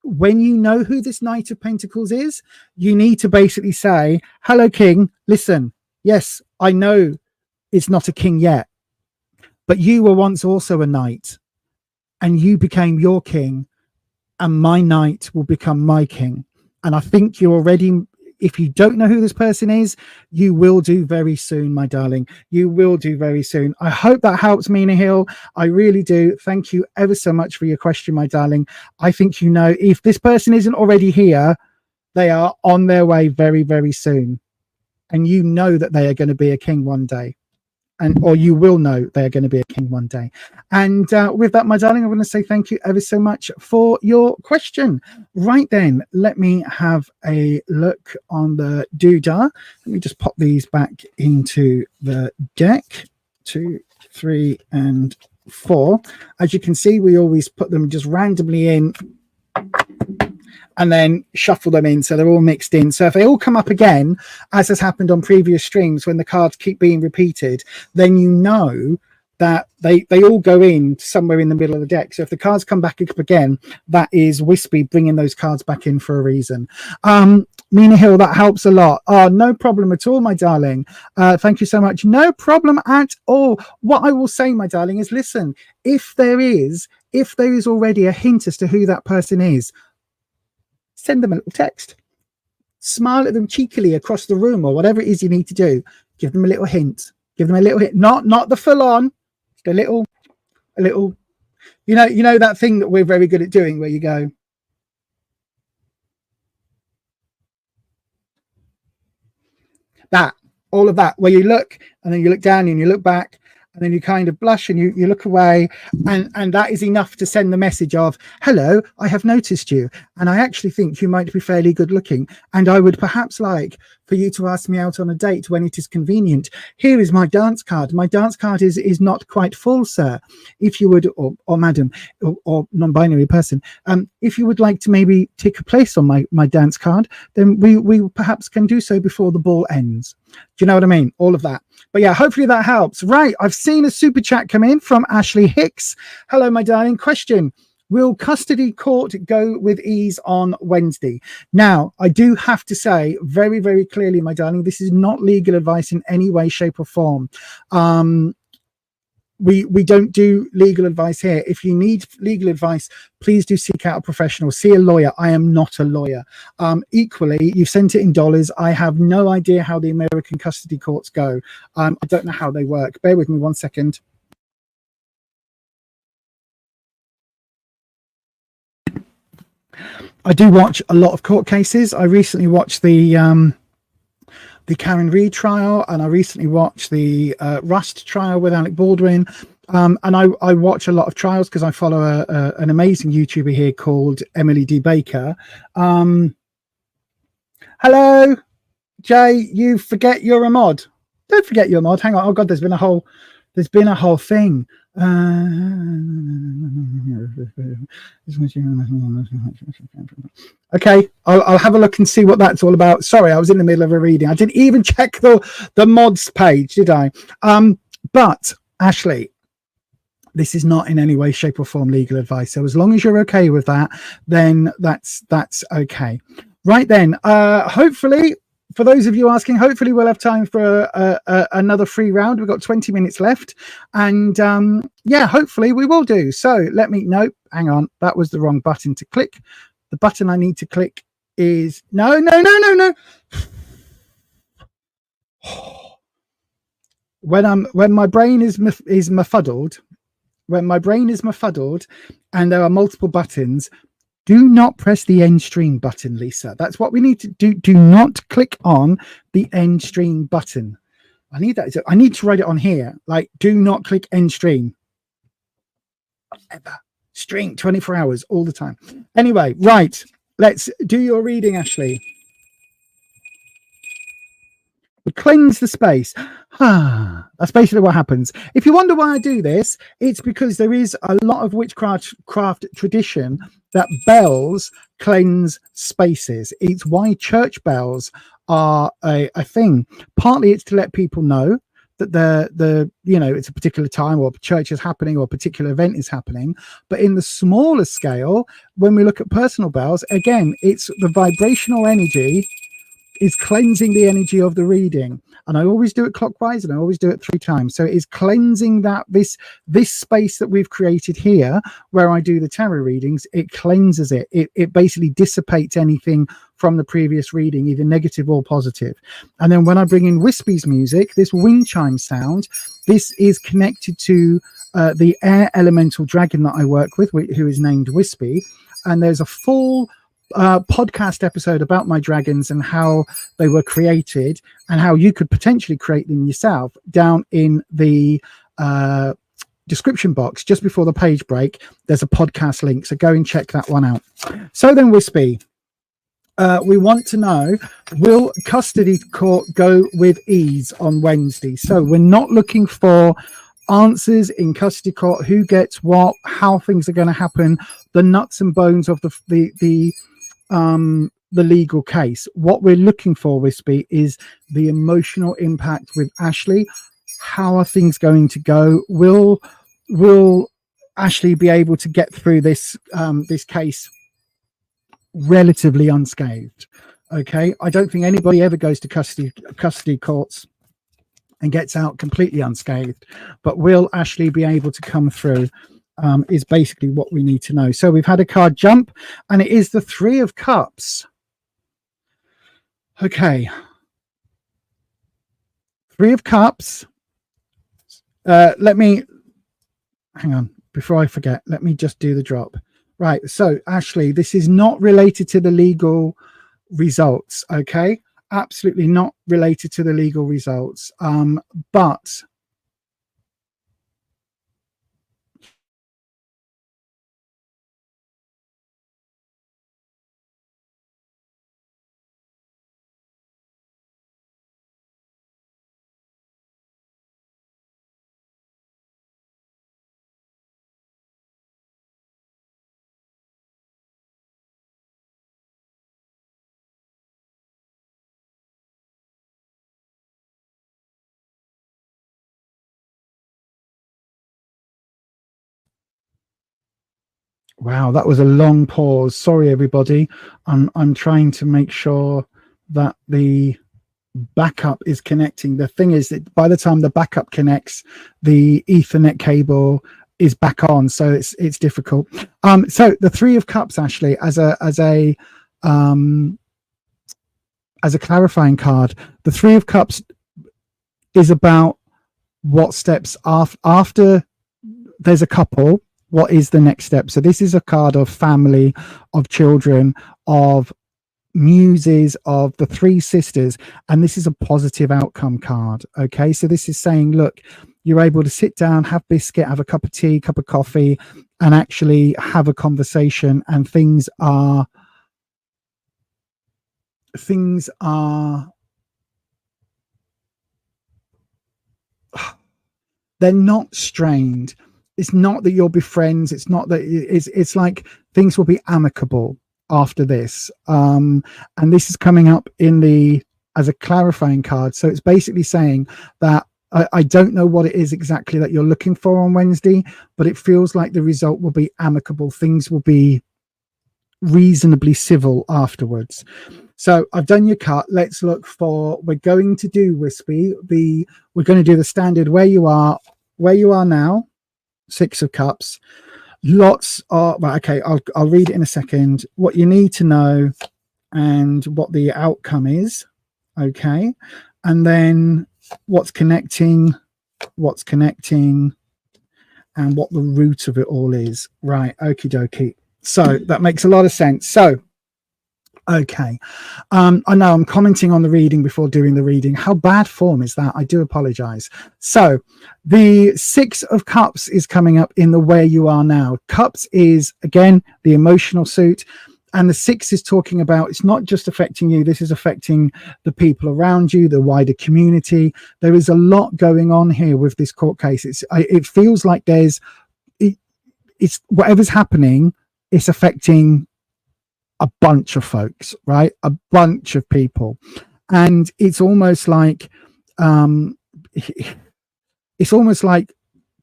[SPEAKER 2] when you know who this Knight of Pentacles is, you need to basically say, hello, King, listen, yes, I know it's not a king yet, but you were once also a knight, and you became your king, and my knight will become my king. And I think you're already, if you don't know who this person is, you will do very soon, my darling. You will do very soon. I hope that helps, Mina Hill. I really do. Thank you ever so much for your question, my darling. I think, you know, if this person isn't already here, they are on their way very, very soon. And you know that they are going to be a king one day. Or you will know they're going to be a king one day. And with that, my darling, I want to say thank you ever so much for your question. Right then, let me have a look on the doodah. Let me just pop these back into the deck. 2, 3, and 4. As you can see, we always put them just randomly in and then shuffle them in, so they're all mixed in. So if they all come up again, as has happened on previous streams when the cards keep being repeated, then you know that they all go in somewhere in the middle of the deck. So if the cards come back up again, that is Wispy bringing those cards back in for a reason. Mina Hill, that helps a lot. Oh, no problem at all, my darling. Thank you so much. No problem at all. What I will say, my darling, is listen, if there is already a hint as to who that person is, send them a little text, smile at them cheekily across the room, or whatever it is you need to do. Give them a little hint. Give them a little hint, not the full on, just a little, you know that thing that we're very good at doing, where you go, that, all of that, where you look and then you look down and you look back, and then you kind of blush and you look away, and that is enough to send the message of, hello, I have noticed you, and I actually think you might be fairly good looking, and I would perhaps like for you to ask me out on a date when it is convenient. Here is my dance card. My dance card is not quite full, sir. If you would, or madam, or non-binary person, if you would like to maybe take a place on my dance card, then we perhaps can do so before the ball ends. Do you know what I mean? All of that. But yeah, hopefully that helps. Right, I've seen a super chat come in from Ashley Hicks. Hello, my darling. Question: will custody court go with ease on Wednesday? Now, I do have to say very, very clearly, my darling, this is not legal advice in any way, shape, or form. We don't do legal advice here. If you need legal advice, please do seek out a professional. See a lawyer. I am not a lawyer. Equally, you sent it in dollars. I have no idea how the American custody courts go. I don't know how they work. Bear with me 1 second. I do watch a lot of court cases. I recently watched the Karen Reid trial, and I recently watched the Rust trial with Alec Baldwin. And I watch a lot of trials because I follow an amazing YouTuber here called Emily D. Baker. Hello, Jay. You forget you're a mod. Don't forget you're a mod. Hang on. Oh God, there's been a whole thing. Okay, I'll have a look and see what that's all about. Sorry, I was in the middle of a reading. I didn't even check the mods page, did I? But Ashley, this is not in any way, shape, or form legal advice. So as long as you're okay with that, then that's okay. Right then, hopefully, for those of you asking, hopefully we'll have time for another free round. We've got 20 minutes left, and yeah, hopefully we will do. So let me know. Hang on, that was the wrong button to click. The button I need to click is no. When my brain is befuddled, and there are multiple buttons, do not press the end stream button, Lisa. That's what we need to do. Do not click on the end stream button. I need that. I need to write it on here. Like, do not click end stream. Ever. Stream 24 hours all the time. Anyway, right. Let's do your reading, Ashley. We cleanse the space. That's basically what happens. If you wonder why I do this, it's because there is a lot of witchcraft tradition that bells cleanse spaces. It's why church bells are a thing. Partly it's to let people know that it's a particular time or church is happening or a particular event is happening. But in the smaller scale, when we look at personal bells, again, it's the vibrational energy is cleansing the energy of the reading. And I always do it clockwise, and I always do it 3 times. So it is cleansing that this space that we've created here where I do the tarot readings. It cleanses it. It basically dissipates anything from the previous reading, either negative or positive. And then when I bring in Wispy's music, this wind chime sound, this is connected to the air elemental dragon that I work with, who is named Wispy. And there's a full podcast episode about my dragons and how they were created and how you could potentially create them yourself down in the description box just before the page break. There's a podcast link, so go and check that one out. So then, Wispy, we want to know, will custody court go with ease on Wednesday? So we're not looking for answers in custody court, who gets what, how things are going to happen, the nuts and bones of the legal case. What we're looking for, Wispy, is the emotional impact with Ashley. How are things going to go? Will Ashley be able to get through this case relatively unscathed? Okay, I don't think anybody ever goes to custody courts and gets out completely unscathed, but will Ashley be able to come through? Is basically what we need to know. So we've had a card jump, and it is the 3 of Cups. Okay, 3 of Cups. Let me hang on before I forget. Let me just do the drop. Right. So Ashley, this is not related to the legal results. Okay, absolutely not related to the legal results. But wow, that was a long pause. Sorry, everybody. I'm trying to make sure that the backup is connecting. The thing is that by the time the backup connects, the Ethernet cable is back on, so it's difficult. So the 3 of Cups, Ashley, as a clarifying card, the 3 of Cups is about what steps after there's a couple. What is the next step? So this is a card of family, of children, of muses of the three sisters, and this is a positive outcome card. Okay, so this is saying, look, you're able to sit down, have biscuit, have a cup of tea, cup of coffee, and actually have a conversation, and things are they're not strained. It's not that you'll be friends. It's not that it's like things will be amicable after this. And this is coming up as a clarifying card. So it's basically saying that I don't know what it is exactly that you're looking for on Wednesday, but it feels like the result will be amicable. Things will be reasonably civil afterwards. So I've done your cut. Let's look for, we're going to do Wispy. We're going to do the standard where you are now, 6 of Cups. Lots of, right, okay, I'll read it in a second. What you need to know and what the outcome is. Okay. And then what's connecting, and what the root of it all is. Right. Okie dokie. So that makes a lot of sense. So, okay. I know I'm commenting on the reading before doing the reading. How bad form is that? I do apologize. So the 6 of Cups is coming up in the where you are now. Cups is, again, the emotional suit. And the 6 is talking about, it's not just affecting you. This is affecting the people around you, the wider community. There is a lot going on here with this court case. It feels like it's whatever's happening, it's affecting a bunch of folks, right? A bunch of people. And it's almost like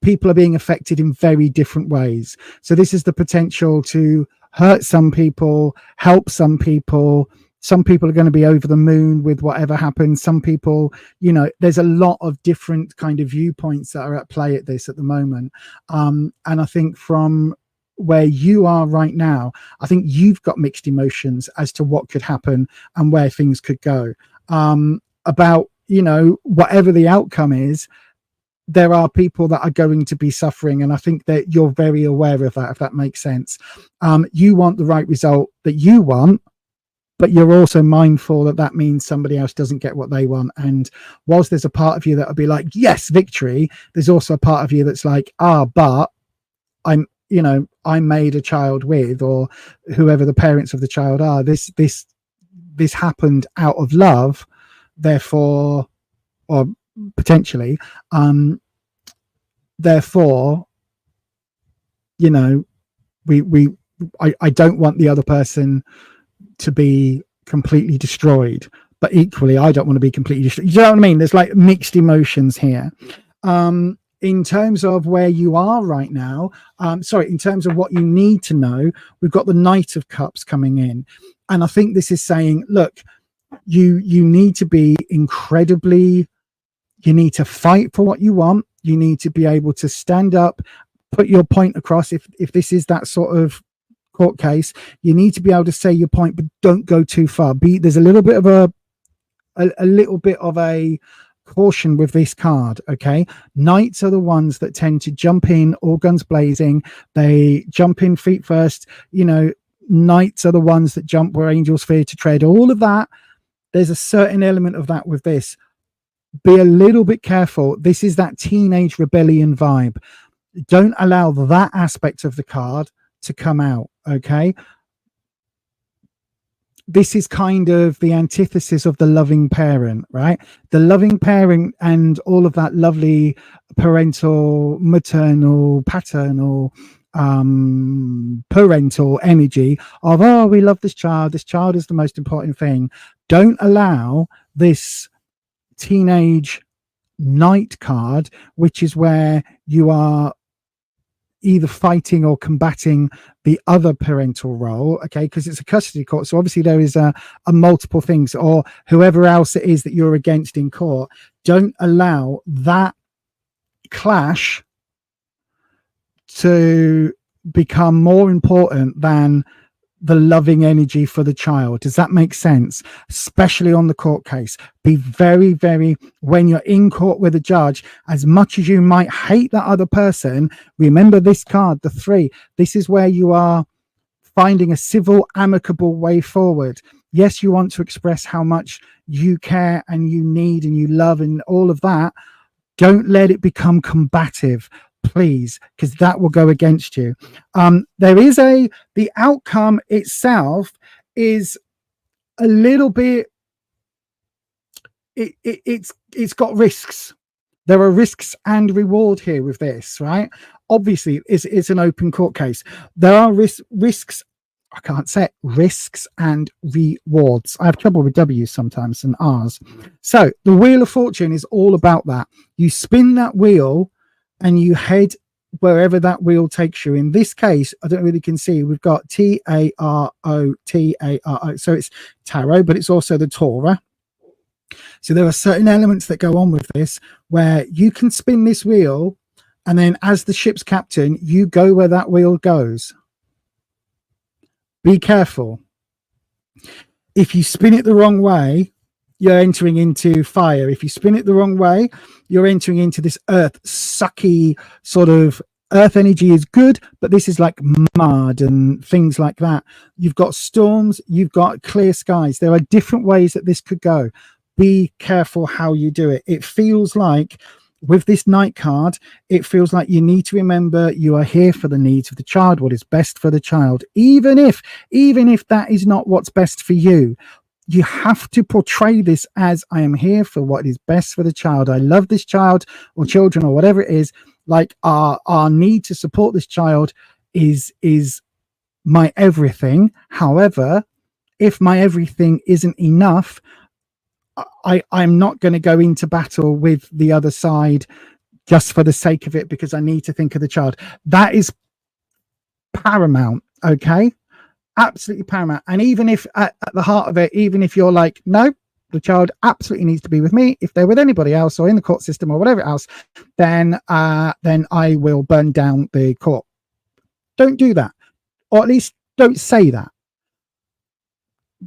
[SPEAKER 2] people are being affected in very different ways. So this is the potential to hurt some people, help some people. Some people are going to be over the moon with whatever happens. Some people, there's a lot of different kind of viewpoints that are at play at this at the moment. And I think from where you are right now, I think you've got mixed emotions as to what could happen and where things could go. About, whatever the outcome is, there are people that are going to be suffering. And I think that you're very aware of that, if that makes sense. You want the right result that you want, but you're also mindful that means somebody else doesn't get what they want. And whilst there's a part of you that will be like, yes, victory, there's also a part of you that's like, but I made a child with, or whoever the parents of the child are, this happened out of love, therefore, or potentially, therefore, I don't want the other person to be completely destroyed, but equally I don't want to be completely destroyed. You know what I mean? There's like mixed emotions here. In terms of where you are right now, in terms of what you need to know, we've got the Knight of Cups coming in. And I think this is saying, look, you need to be you need to fight for what you want. You need to be able to stand up, put your point across. If this is that sort of court case, you need to be able to say your point, but don't go too far. There's a little bit of a caution with this card. Okay, knights are the ones that tend to jump in all guns blazing. They jump in feet first. Knights are the ones that jump where angels fear to tread. All of that, there's a certain element of that with this. Be a little bit careful. This is that teenage rebellion vibe. Don't allow that aspect of the card to come out. Okay, this is kind of the antithesis of the loving parent, right? The loving parent and all of that lovely parental, maternal, paternal, parental energy of, oh, we love this child is the most important thing. Don't allow this teenage knight card, which is where you are either fighting or combating the other parental role, okay, because it's a custody court, so obviously there is a multiple things, or whoever else it is that you're against in court. Don't allow that clash to become more important than the loving energy for the child. Does that make sense? Especially on the court case. Be very, very, when you're in court with a judge, as much as you might hate that other person, remember this card, the 3. This is where you are finding a civil, amicable way forward. Yes, you want to express how much you care and you need and you love and all of that. Don't let it become combative, please, because that will go against you. There is the outcome itself is a little bit, it's got risks. There are risks and reward here with this, right? Obviously, it's an open court case. There are risks. I can't say it, risks and rewards. I have trouble with W's sometimes and R's. So the Wheel of Fortune is all about that. You spin that wheel and you head wherever that wheel takes you. In this case, I don't really can see, we've got Tarot, Tarot. So it's tarot, but it's also the Torah. So there are certain elements that go on with this where you can spin this wheel, and then as the ship's captain, you go where that wheel goes. Be careful. If you spin it the wrong way, you're entering into fire. If you spin it the wrong way, you're entering into this earth sucky sort of. Earth energy is good, but this is like mud and things like that. You've got storms, you've got clear skies. There are different ways that this could go. Be careful how you do it. It feels like with this Knight card, it feels like you need to remember you are here for the needs of the child, what is best for the child, even if that is not what's best for you. You have to portray this as, I am here for what is best for the child. I love this child or children or whatever it is. Like our need to support this child is my everything. However, if my everything isn't enough, I'm not going to go into battle with the other side just for the sake of it, because I need to think of the child. That is paramount. Okay. Absolutely paramount. And even if at the heart of it, even if you're like, no, the child absolutely needs to be with me. If they're with anybody else or in the court system or whatever else, then I will burn down the court. Don't do that. Or at least don't say that.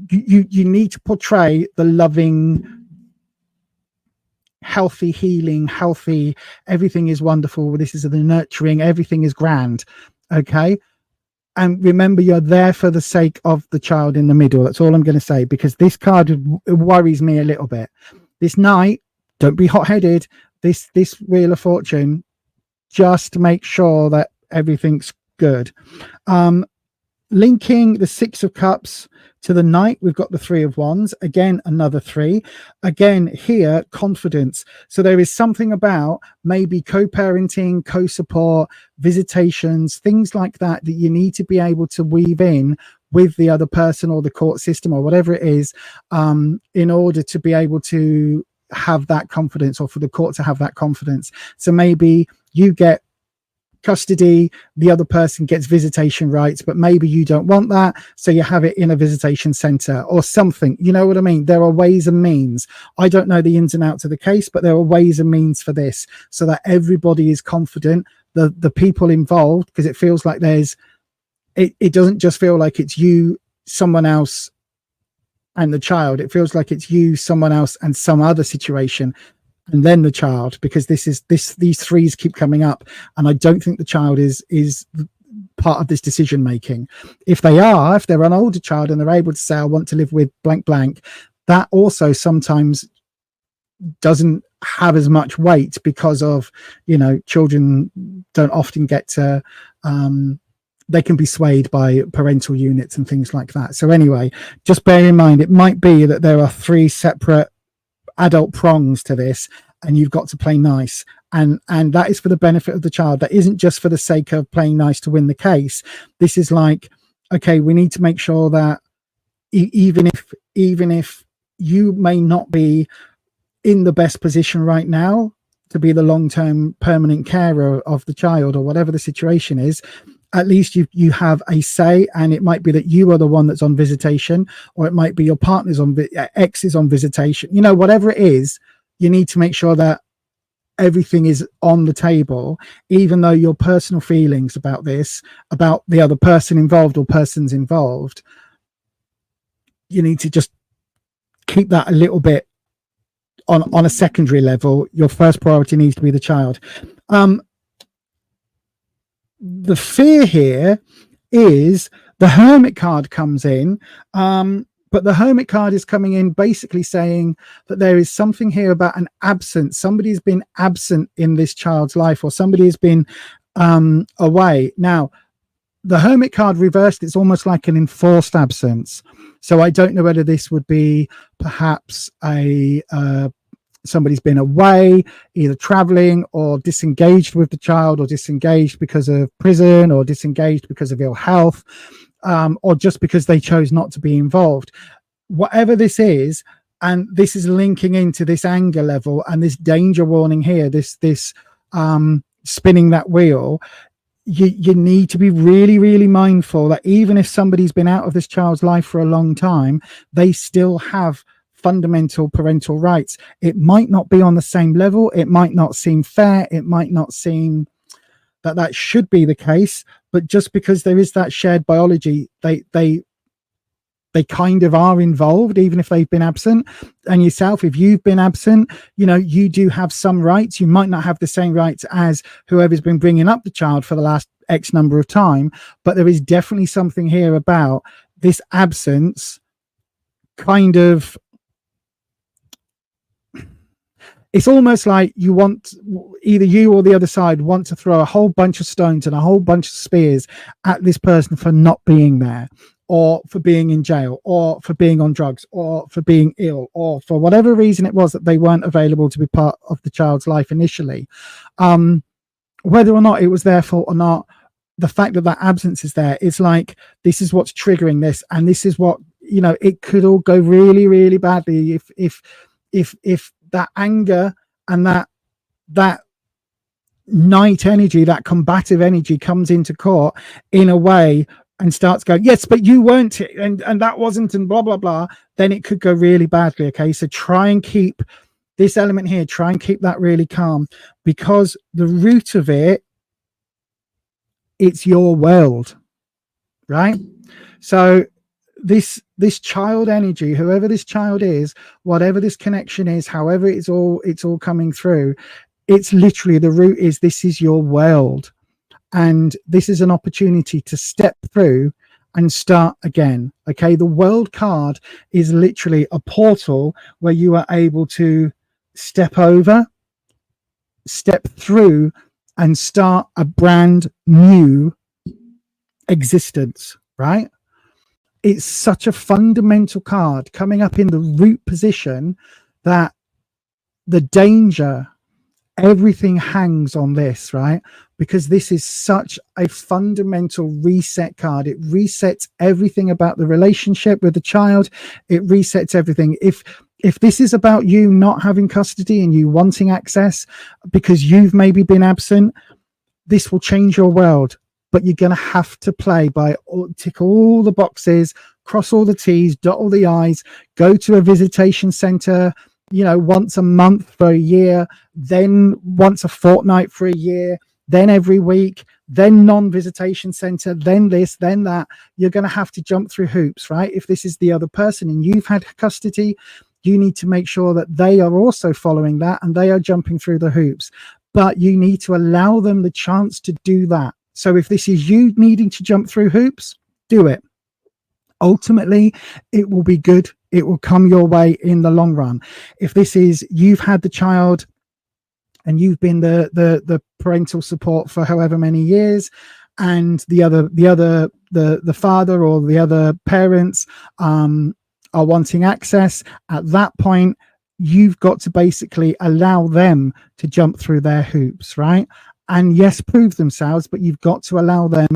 [SPEAKER 2] You need to portray the loving, healthy, healing, healthy, everything is wonderful. This is the nurturing, everything is grand. Okay. And remember, you're there for the sake of the child in the middle. That's all I'm going to say, because this card worries me a little bit. This Knight, don't be hot-headed. This Wheel of Fortune, just make sure that everything's good. Linking the Six of Cups to the Knight, we've got the Three of Wands. Again, another 3. Again, here, confidence. So there is something about maybe co-parenting, co-support, visitations, things like that you need to be able to weave in with the other person or the court system or whatever it is, in order to be able to have that confidence, or for the court to have that confidence. So maybe you get custody, the other person gets visitation rights, but maybe you don't want that, so you have it in a visitation center or something. You know what I mean? There are ways and means. I don't know the ins and outs of the case, but there are ways and means for this, so that everybody is confident, the people involved, because it feels like it doesn't just feel like it's you, someone else, and the child. It feels like it's you, someone else, and some other situation, and then the child, because these threes keep coming up, and I don't think the child is part of this decision making. If they're an older child and they're able to say, I want to live with blank blank, that also sometimes doesn't have as much weight, because of, children don't often get to they can be swayed by parental units and things like that. So anyway, just bear in mind, it might be that there are 3 separate adult prongs to this, and you've got to play nice, and that is for the benefit of the child. That isn't just for the sake of playing nice to win the case. This is like, okay, we need to make sure that even if you may not be in the best position right now to be the long-term permanent carer of the child, or whatever the situation is, at least you have a say. And it might be that you are the one that's on visitation, or it might be your partner's ex is on visitation. Whatever it is, you need to make sure that everything is on the table, even though your personal feelings about this, about the other person involved or persons involved, you need to just keep that a little bit on a secondary level. Your first priority needs to be the child. The fear here is the Hermit card comes in, But the Hermit card is coming in basically saying that there is something here about an absence. Somebody's been absent in this child's life, or somebody has been away. Now, the Hermit card reversed, it's almost like an enforced absence. So I don't know whether this would be perhaps somebody's been away, either traveling or disengaged with the child, or disengaged because of prison, or disengaged because of ill health, or just because they chose not to be involved. Whatever this is, and this is linking into this anger level and this danger warning here, this spinning that wheel. You need to be really, really mindful that even if somebody's been out of this child's life for a long time, they still have fundamental parental rights. It might not be on the same level. It might not seem fair. It might not seem that should be the case, but just because there is that shared biology, they kind of are involved, even if they've been absent. And yourself, if you've been absent, you know, you do have some rights. You might not have the same rights as whoever's been bringing up the child for the last X number of time, but there is definitely something here about this absence kind of. It's almost like you want, either you or the other side want to throw a whole bunch of stones and a whole bunch of spears at this person for not being there, or for being in jail, or for being on drugs, or for being ill, or for whatever reason it was that they weren't available to be part of the child's life initially. Whether or not it was their fault or not, the fact that absence is there, it's like, this is what's triggering this, and this is what, you know, it could all go really, really badly if that anger and that night energy, that combative energy comes into court in a way and starts going, yes, but you weren't, and that wasn't, and blah, blah, blah, then it could go really badly. Okay. So try and keep this element here, try and keep that really calm, because the root of it, it's your world, right? So this child energy, whoever this child is, whatever this connection is, however it's all coming through, it's literally, the root is, this is your world, and this is an opportunity to step through and start again. Okay, the world card is literally a portal where you are able to step over, step through, and start a brand new existence, right? It's such a fundamental card coming up in the root position that the danger, everything hangs on this, right? Because this is such a fundamental reset card. It resets everything about the relationship with the child. It resets everything. If this is about you not having custody and you wanting access because you've maybe been absent, this will change your world. But you're going to have to play by tick all the boxes, cross all the T's, dot all the I's, go to a visitation center, you know, once a month for a year, then once a fortnight for a year, then every week, then non-visitation center, then this, then that. You're going to have to jump through hoops, right? If this is the other person and you've had custody, you need to make sure that they are also following that and they are jumping through the hoops. But you need to allow them the chance to do that. So if this is you needing to jump through hoops, do it. Ultimately, it will be good. It will come your way in the long run. If this is, you've had the child and you've been the parental support for however many years, and the father or the other parents are wanting access, at that point, you've got to basically allow them to jump through their hoops, right? And yes, prove themselves, but you've got to allow them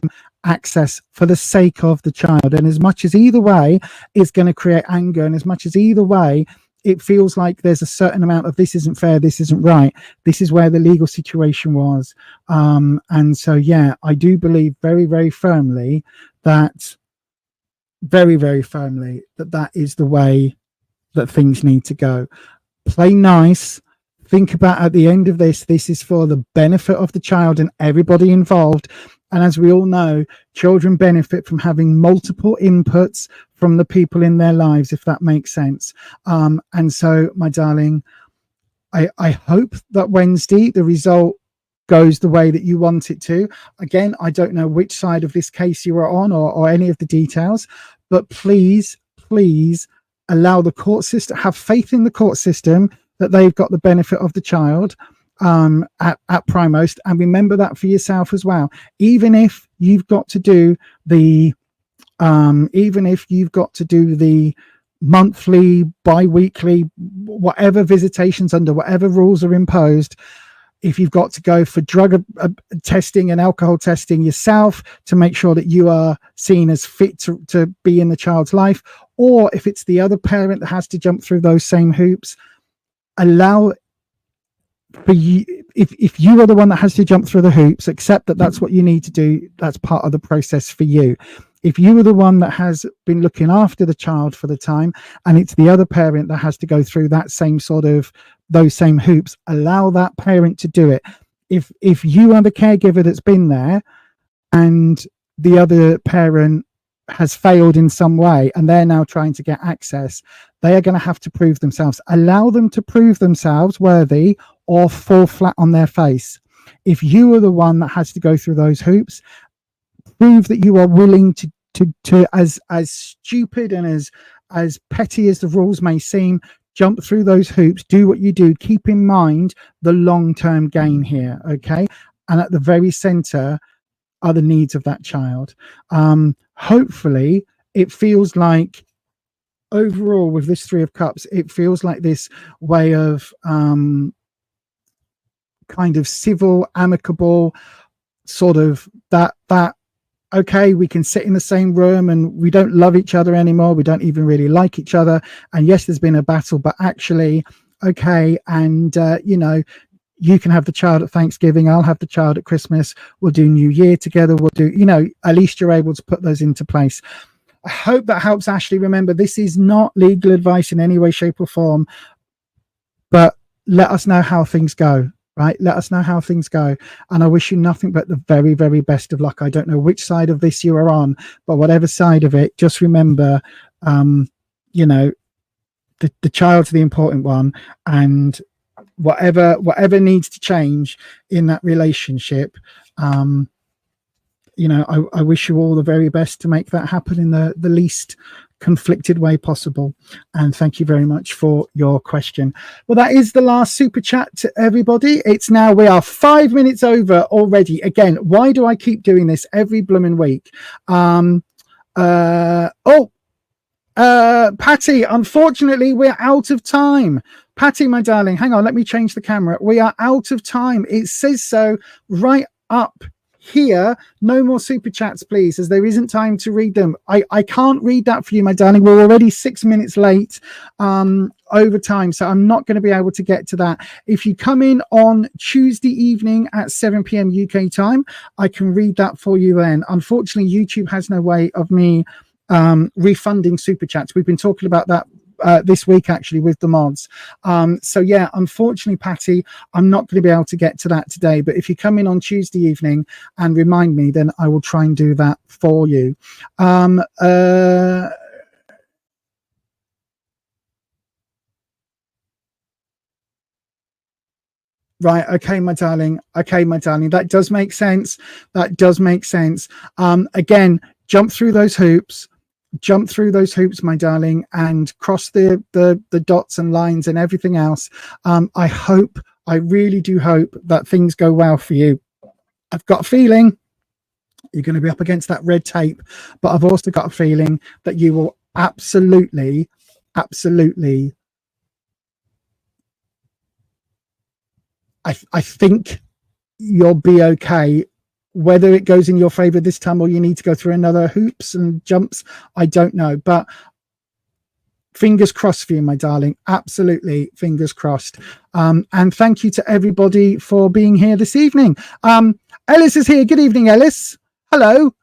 [SPEAKER 2] access for the sake of the child. And as much as either way it's going to create anger, and as much as either way it feels like there's a certain amount of this isn't fair, this isn't right, this is where the legal situation was. And so, yeah, I do believe very, very firmly that that is the way that things need to go. Play nice. Think about, at the end of this is for the benefit of the child and everybody involved. And as we all know, children benefit from having multiple inputs from the people in their lives, if that makes sense. And so, my darling, I hope that Wednesday the result goes the way that you want it to. Again, I don't know which side of this case you are on or any of the details, but please please allow the court system, have faith in the court system that they've got the benefit of the child at primemost, and remember that for yourself as well. Even if you've got to do the monthly, bi-weekly, whatever visitations under whatever rules are imposed, if you've got to go for drug testing and alcohol testing yourself to make sure that you are seen as fit to be in the child's life, or if it's the other parent that has to jump through those same hoops, allow for you, if you are the one that has to jump through the hoops, accept that that's what you need to do. That's part of the process for you. If you are the one that has been looking after the child for the time, and it's the other parent that has to go through that same sort of those same hoops, allow that parent to do it. If you are the caregiver that's been there and the other parent has failed in some way and they're now trying to get access, they are going to have to prove themselves. Allow them to prove themselves worthy or fall flat on their face. If you are the one that has to go through those hoops, prove that you are willing to as stupid and as petty as the rules may seem, jump through those hoops, do what you do. Keep in mind the long-term gain here, okay? And at the very center are the needs of that child. Hopefully it feels like overall with this Three of Cups, it feels like this way of kind of civil, amicable sort of that okay, we can sit in the same room and we don't love each other anymore, we don't even really like each other, and yes, there's been a battle, but actually okay, and you know, you can have the child at Thanksgiving, I'll have the child at Christmas, we'll do New Year together, we'll do, you know, at least you're able to put those into place. I hope that helps, Ashley. Remember, this is not legal advice in any way, shape or form, but let us know how things go. Right, let us know how things go, and I wish you nothing but the very, very best of luck. I don't know which side of this you are on, but whatever side of it, just remember, you know, the child's the important one, and whatever needs to change in that relationship, you know, I wish you all the very best to make that happen in the least conflicted way possible. And thank you very much for your question. Well, that is the last super chat to everybody. It's now, we are 5 minutes over already. Again, why do I keep doing this every blooming week? Patty, unfortunately we're out of time. Patty, my darling, hang on, let me change the camera. We are out of time. It says so right up here. No more super chats, please, as there isn't time to read them. I can't read that for you, my darling. We're already 6 minutes late over time, so I'm not going to be able to get to that. If you come in on Tuesday evening at 7 p.m. UK time, I can read that for you then. Unfortunately, YouTube has no way of me refunding super chats. We've been talking about that this week actually with the mods. So yeah, unfortunately, Patty, I'm not going to be able to get to that today, but if you come in on Tuesday evening and remind me, then I will try and do that for you. Right, okay, my darling, that does make sense. Again, jump through those hoops, my darling, and cross the dots and lines and everything else. I really do hope that things go well for you. I've got a feeling you're going to be up against that red tape, but I've also got a feeling that you will absolutely I think you'll be okay. Whether it goes in your favor this time or you need to go through another hoops and jumps, I don't know, but fingers crossed for you, my darling. Absolutely, fingers crossed. And thank you to everybody for being here this evening. Ellis is here. Good evening, Ellis. Hello.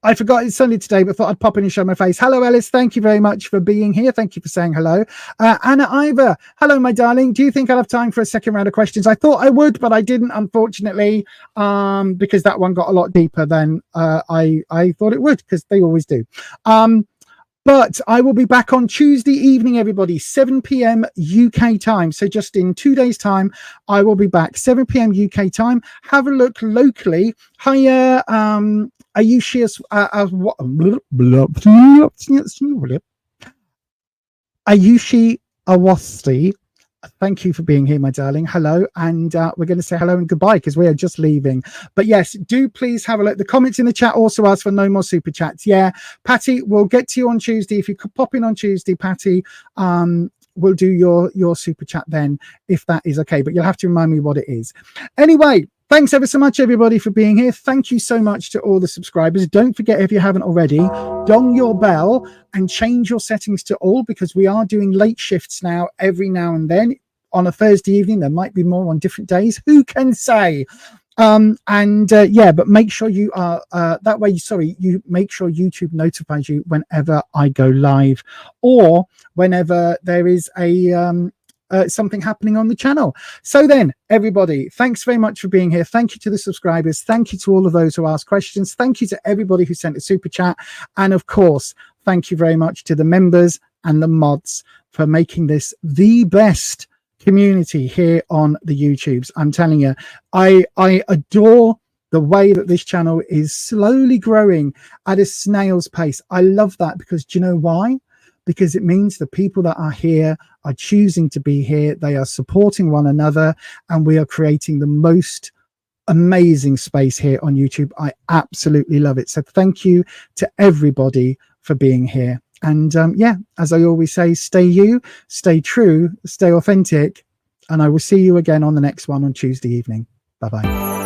[SPEAKER 2] I forgot it's Sunday today, but thought I'd pop in and show my face. Hello, Ellis. Thank you very much for being here. Thank you for saying hello. Anna Ivor. Hello, my darling. Do you think I'll have time for a second round of questions? I thought I would, but I didn't, unfortunately, because that one got a lot deeper than I thought it would, because they always do. But I will be back on Tuesday evening, everybody, 7 p.m. UK time. So just in 2 days' time, I will be back, 7 p.m. UK time. Have a look locally. Hiya, Ayushi Awasti, thank you for being here, my darling. Hello. And we're going to say hello and goodbye because we are just leaving. But yes, do please have a look. The comments in the chat also ask for no more super chats. Yeah, Patty, we'll get to you on Tuesday. If you could pop in on Tuesday, Patty, we'll do your super chat then, if that is okay. But you'll have to remind me what it is. Anyway, thanks ever so much, everybody, for being here. Thank you so much to all the subscribers. Don't forget, if you haven't already, dong your bell and change your settings to all, because we are doing late shifts now every now and then. On a Thursday evening, there might be more on different days. Who can say? Yeah, but make sure you are that way. Sorry, you make sure YouTube notifies you whenever I go live or whenever there is a something happening on the channel. So then, everybody, thanks very much for being here. Thank you to the subscribers. Thank you to all of those who asked questions. Thank you to everybody who sent a super chat. And of course, thank you very much to the members and the mods for making this the best community here on the YouTubes. I'm telling you, I adore the way that this channel is slowly growing at a snail's pace. I love that because do you know why? Because it means the people that are here are choosing to be here. They are supporting one another, and we are creating the most amazing space here on YouTube. I absolutely love it. So thank you to everybody for being here. And yeah, as I always say, stay you, stay true, stay authentic, and I will see you again on the next one on Tuesday evening. Bye-bye.